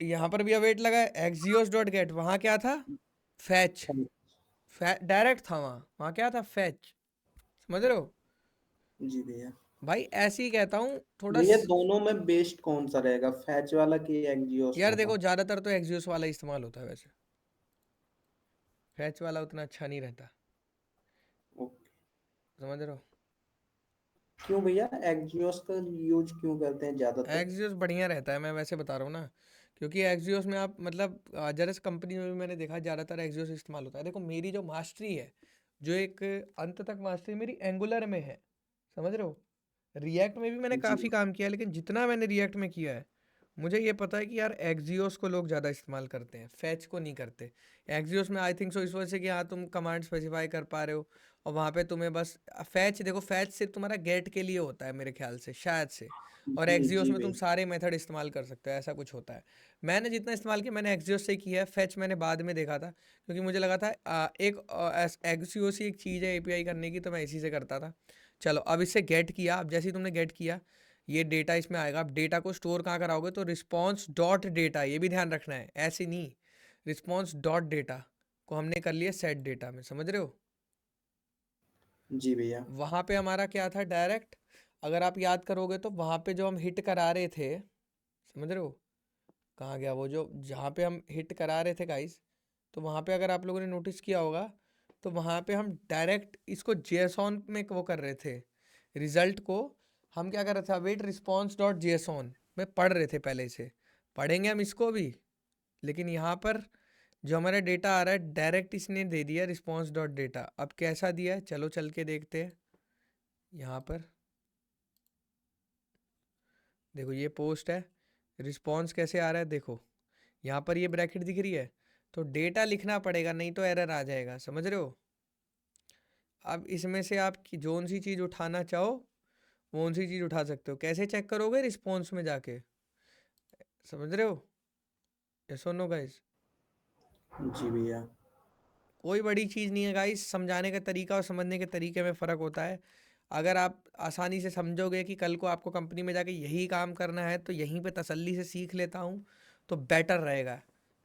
यहाँ पर भी अवेट लगा है। एक्सियोस डॉट गेट, वहाँ क्या था? फैच। डायरेक्ट था वहाँ, वहाँ क्या था? फैच। समझ रहे हो? जी भैया। भाई ऐसे ही कहता हूँ थोड़ा भैया दोनों में बेस्ट कौन सा रहेगा, फैच वाला कि एक्जियोस यार वाला? देखो, ज़्यादातर तो एक्सियोस वाला इस्तेमाल होता है वैसे। फैच वाला उतना अच्छा नहीं रहता। ओके। समझ रहे हो? क्यों भैया एक्जियोस का यूज क्यों करते हैं ज्यादातर? एक्सियोस बढ़िया रहता है, मैं वैसे बता रहा हूँ ना। क्योंकि एक्सियोस में आप मतलब जरस कंपनी में भी मैंने देखा ज़्यादातर एक्सियोस इस्तेमाल होता है। देखो मेरी जो मास्टरी है, जो एक अंत तक मास्टरी मेरी एंगुलर में है। समझ रहे हो? रिएक्ट में भी मैंने जी। काफ़ी काम किया है, लेकिन जितना मैंने रिएक्ट में किया है, मुझे ये पता है कि यार एक्सियोस को लोग ज़्यादा इस्तेमाल करते हैं, फैच को नहीं करते। एक्सियोस में आई थिंक सो इस वजह से कि हाँ तुम कमांड स्पेसिफाई कर पा रहे हो, और वहाँ पे तुम्हें बस फैच, देखो फैच सिर्फ तुम्हारा गेट के लिए होता है मेरे ख्याल से, शायद से। और जी एक्सियोस जी में तुम भैया। सारे मेथड इस्तेमाल कर सकते हो, ऐसा कुछ होता है। मैंने जितना इस्तेमाल किया मैंने एक्सियोस से ही किया है। फैच मैंने बाद में देखा था, क्योंकि मुझे लगा था एक एक्सियोस ही एक चीज़ है एपीआई करने की, तो मैं इसी से करता था। चलो अब इससे गेट किया। अब जैसे ही तुमने गेट किया, ये डेटा इसमें आएगा। अब डेटा को स्टोर कहाँ कराओगे? तो रिस्पॉन्स डॉट डेटा, ये भी ध्यान रखना है, ऐसे नहीं। रिस्पॉन्स डॉट डेटा को हमने कर लिया सेट डेटा में। समझ रहे हो? जी भैया। वहाँ पे हमारा क्या था? डायरेक्ट। अगर आप याद करोगे तो वहाँ पे जो हम हिट करा रहे थे, समझ रहे हो? कहाँ गया वो, जो जहाँ पे हम हिट करा रहे थे गाइस, तो वहाँ पे अगर आप लोगों ने नोटिस किया होगा, तो वहाँ पे हम डायरेक्ट इसको जेसॉन में वो कर रहे थे। रिजल्ट को हम क्या कर रहे थे? वेट रिस्पॉन्स डॉट जेसॉन में पढ़ रहे थे पहले से। पढ़ेंगे हम इसको भी, लेकिन यहाँ पर जो हमारा डेटा आ रहा है डायरेक्ट इसने दे दिया रिस्पॉन्स डॉट डेटा। अब कैसा दिया है चलो चल के देखते हैं। यहाँ पर देखो ये पोस्ट है, रिस्पॉन्स कैसे आ रहा है देखो। यहाँ पर ये ब्रैकेट दिख रही है, तो डेटा लिखना पड़ेगा, नहीं तो एरर आ जाएगा। समझ रहे हो? अब इसमें से आप जोन सी चीज़ उठाना चाहो कौन सी चीज़ उठा सकते हो। कैसे चेक करोगे? रिस्पॉन्स में जाके। समझ रहे हो? यस और नो गाइस? जी भैया। कोई बड़ी चीज़ नहीं है गाइस, समझाने का तरीका और समझने के तरीके में फ़र्क होता है। अगर आप आसानी से समझोगे कि कल को आपको कंपनी में जाके यही काम करना है, तो यहीं पे तसल्ली से सीख लेता हूँ, तो बेटर रहेगा।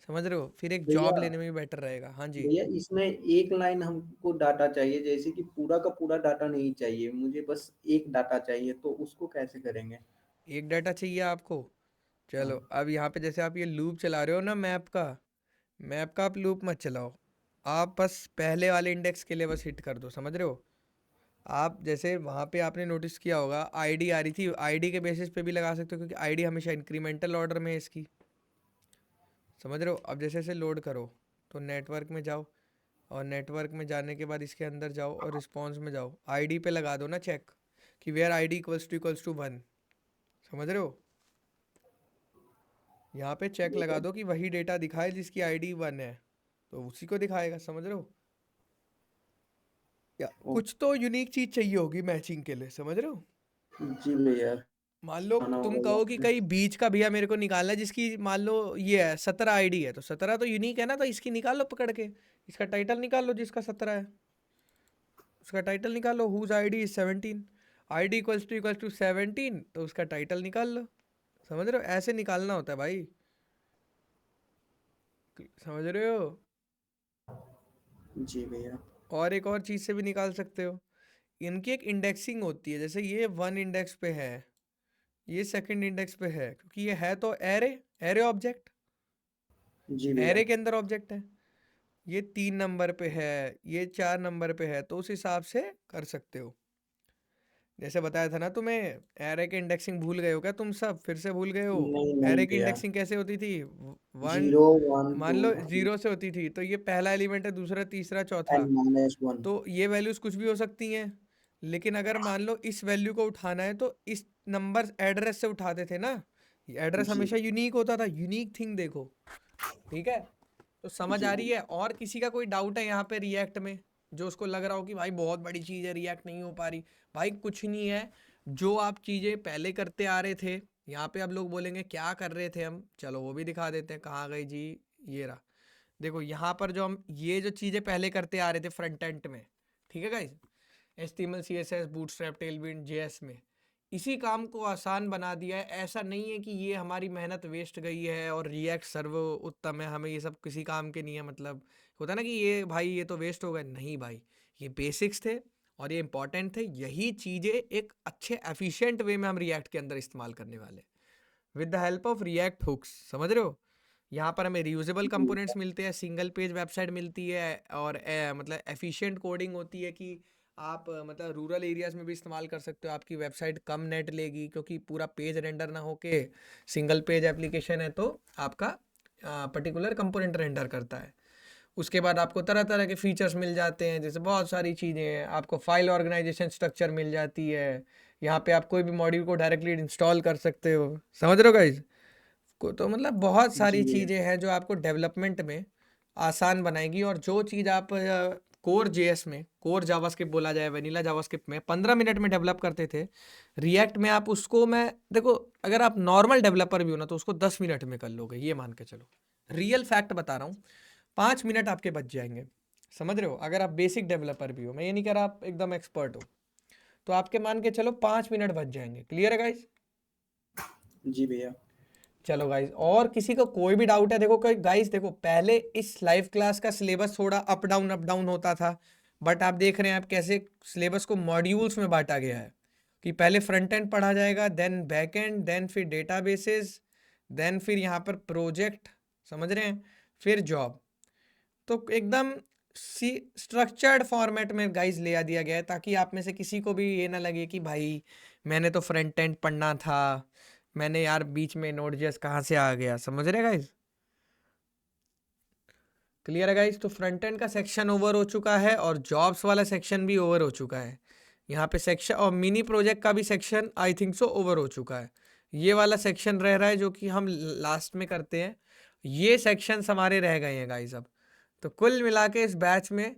समझ रहे हो? फिर एक भैया जॉब लेने में भी बेटर रहेगा। हाँ जी। भैया इसमें एक लाइन हमको डाटा चाहिए, जैसे कि पूरा का पूरा डाटा नहीं चाहिए मुझे, बस एक डाटा चाहिए, तो उसको कैसे करेंगे? एक डाटा चाहिए आपको? चलो हाँ। अब यहाँ पे जैसे आप ये लूप चला रहे हो ना मैप का, मैप का आप लूप मत चलाओ। आप बस पहले वाले इंडेक्स के लिए बस हिट कर दो। समझ रहे हो? आप जैसे वहाँ पे आपने नोटिस किया होगा आईडी आ रही थी, आईडी के बेसिस पे भी लगा सकते हो, क्योंकि आईडी हमेशा इंक्रीमेंटल ऑर्डर में है इसकी। समझ रहे हो? अब जैसे इसे लोड करो, तो नेटवर्क में जाओ, और नेटवर्क में जाने के बाद इसके अंदर जाओ और रिस्पॉन्स में जाओ, आईडी पे लगा दो ना चेक कि वेयर आईडी इक्वल्स टू 1। समझ रहे हो? यहाँ पे चेक लगा दो कि वही डेटा दिखाए जिसकी आईडी 1 है, तो उसी को दिखाएगा। समझ रहे हो? या ओ, कुछ तो यूनिक चीज़ चाहिए होगी मैचिंग के लिए। समझ रहे हो? जी भैया। मान लो खाना तुम होगा कहो कि आपने। कहीं बीच का भैया मेरे को निकालना है, जिसकी मान लो ये है 17 आईडी है, तो 17 तो यूनिक है ना, तो इसकी निकाल लो पकड़ के। इसका टाइटल निकाल लो जिसका 17 है, उसका टाइटल निकाल लो। Whose ID is 17, ID equals to 17, तो उसका टाइटल निकाल लो। समझ रहे हो? ऐसे निकालना होता है भाई। समझ रहे हो? जी भैया। और एक और चीज़ से भी निकाल सकते हो। इनकी एक इंडेक्सिंग होती है, जैसे ये 1 इंडेक्स पे है, ये 2nd इंडेक्स पे है, क्योंकि ये है तो एरे ऑब्जेक्ट, जी भैया। एरे के अंदर ऑब्जेक्ट है। ये 3 नंबर पे है, ये 4 नंबर पे है, तो उस हिसाब से कर सकते हो। जैसे बताया था ना तुम्हें, एरे के इंडेक्सिंग भूल गए हो क्या तुम सब, फिर से भूल गए हो? नहीं नहीं एरे की भैया, इंडेक्सिंग कैसे होती थी? 1 0 1 मान 2 लो 3 0 से होती थी, तो ये पहला एलिमेंट है, दूसरा, तीसरा, चौथा, एंड -1। तो ये वैल्यूज कुछ भी हो सकती हैं। लेकिन अगर मान लो इस वैल्यू को उठाना है तो इस नंबर एड्रेस से उठाते थे ना, एड्रेस जी हमेशा यूनिक होता था, यूनिक थिंग देखो, ठीक है? तो समझ जी आ रही है? और किसी का कोई डाउट है यहाँ पे रिएक्ट में, जो उसको लग रहा हो कि भाई बहुत बड़ी चीज़ है, रिएक्ट नहीं हो पा रही? भाई कुछ नहीं है, जो आप चीज़ें पहले करते आ रहे थे, यहाँ पे अब लोग बोलेंगे क्या कर रहे थे हम, चलो वो भी दिखा देते हैं, कहाँ गई जी, ये रहा। देखो यहाँ पर जो हम ये जो चीज़ें पहले करते आ रहे थे फ्रंट एंड में, ठीक है guys, HTML CSS bootstrap Tailwind JS में, इसी काम को आसान बना दिया है। ऐसा नहीं है कि ये हमारी मेहनत वेस्ट गई है और रिएक्ट सर्व उत्तम है, हमें ये सब किसी काम के नहीं है। मतलब होता ना कि ये भाई ये तो वेस्ट हो गए, नहीं भाई, ये बेसिक्स थे और ये इंपॉर्टेंट थे। यही चीज़ें एक अच्छे एफिशिएंट वे में हम रिएक्ट के अंदर इस्तेमाल करने वाले with the help of React hooks, समझ रहे हो? यहाँ पर हमें रियूजेबल कंपोनेंट्स मिलते हैं, सिंगल पेज वेबसाइट मिलती है, और मतलब एफिशिएंट कोडिंग होती है कि आप मतलब रूरल एरियाज़ में भी इस्तेमाल कर सकते हो। आपकी वेबसाइट कम नेट लेगी, क्योंकि पूरा पेज रेंडर ना होके सिंगल पेज एप्लीकेशन है, तो आपका पर्टिकुलर कंपोनेंट रेंडर करता है। उसके बाद आपको तरह तरह के फीचर्स मिल जाते हैं, जैसे बहुत सारी चीज़ें हैं, आपको फाइल ऑर्गेनाइजेशन स्ट्रक्चर मिल जाती है। यहाँ पे आप कोई भी मॉड्यूल को डायरेक्टली इंस्टॉल कर सकते हो, समझ रहे हो गाइज? को तो मतलब बहुत सारी जी भैया। चीज़ें हैं जो आपको डेवलपमेंट में आसान बनाएगी। और जो चीज़ आप कोर जेएस में, कोर जावास्क्रिप्ट बोला जाए, वेनिला जावास्क्रिप्ट में 15 मिनट में डेवलप करते थे, रिएक्ट में आप उसको, मैं देखो, अगर आप नॉर्मल डेवलपर भी हो ना तो उसको 10 मिनट में कर लोगे, ये मान के चलो। रियल फैक्ट बता रहा हूँ, 5 मिनट आपके बच जाएंगे, समझ रहे हो? अगर आप बेसिक डेवलपर भी हो, मैं ये नहीं कह रहा आप एकदम एक्सपर्ट हो, तो आपके मान के चलो 5 मिनट बच जाएंगे। क्लियर है गाइज? जी भैया। चलो गाइज, और किसी को कोई भी डाउट है? देखो गाइज, देखो पहले इस लाइव क्लास का सिलेबस थोड़ा अप डाउन होता था, बट आप देख रहे हैं आप कैसे सिलेबस को मॉड्यूल्स में बांटा गया है, कि पहले फ्रंट एंड पढ़ा जाएगा, देन बैक एंड, देन फिर डेटाबेसेस, देन फिर यहाँ पर प्रोजेक्ट, समझ रहे हैं, फिर जॉब। तो एकदम स्ट्रक्चर्ड फॉर्मेट में गाइज ले आ दिया गया है, ताकि आप में से किसी को भी ये ना लगे कि भाई मैंने तो फ्रंट एंड पढ़ना था, मैंने यार बीच में नोड.js कहाँ से आ गया, समझ रहे गाइज? क्लियर है गाइज? तो फ्रंट एंड का सेक्शन ओवर हो चुका है और जॉब्स वाला सेक्शन भी ओवर हो चुका है। यहाँ पे सेक्शन और मिनी प्रोजेक्ट का भी section I think so over हो चुका है। ये वाला सेक्शन रह रहा है जो कि हम लास्ट में करते हैं। ये सेक्शंस हमारे रह गए हैं गाइज अब। तो कुल मिला के इस बैच में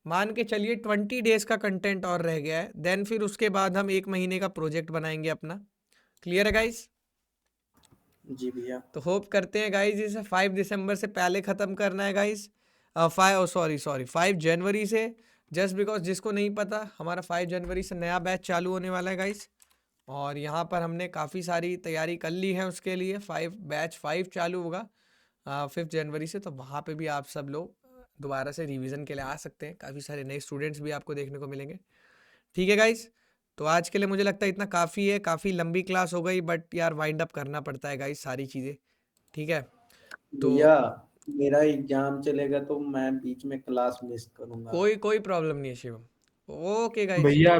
मान के चलिए 20 डेज का कंटेंट और रह गया है, देन फिर उसके बाद हम 1 महीने का प्रोजेक्ट बनाएंगे अपना। क्लियर है गाइज? जी भैया। तो होप करते हैं गाइज इसे 5 दिसंबर से पहले ख़त्म करना है गाइज। 5 जनवरी से, जस्ट बिकॉज जिसको नहीं पता, हमारा 5 जनवरी से नया बैच चालू होने वाला है गाइज। और यहाँ पर हमने काफ़ी सारी तैयारी कर ली है उसके लिए। बैच 5 चालू होगा 5 जनवरी से, तो वहाँ पे भी आप सब लोग दोबारा से रिवीजन के लिए आ सकते हैं। काफ़ी सारे नए स्टूडेंट्स भी आपको देखने को मिलेंगे। ठीक है गाइज, तो आज के लिए मुझे लगता है इतना काफ़ी है। काफ़ी लंबी क्लास हो गई, बट यार वाइंड अप करना पड़ता है गाइज सारी चीज़ें, ठीक है? तो भैया मेरा एग्जाम चलेगा तो मैं बीच में क्लास मिस करूंगा। कोई प्रॉब्लम नहीं है शिवम। Okay guys. भैया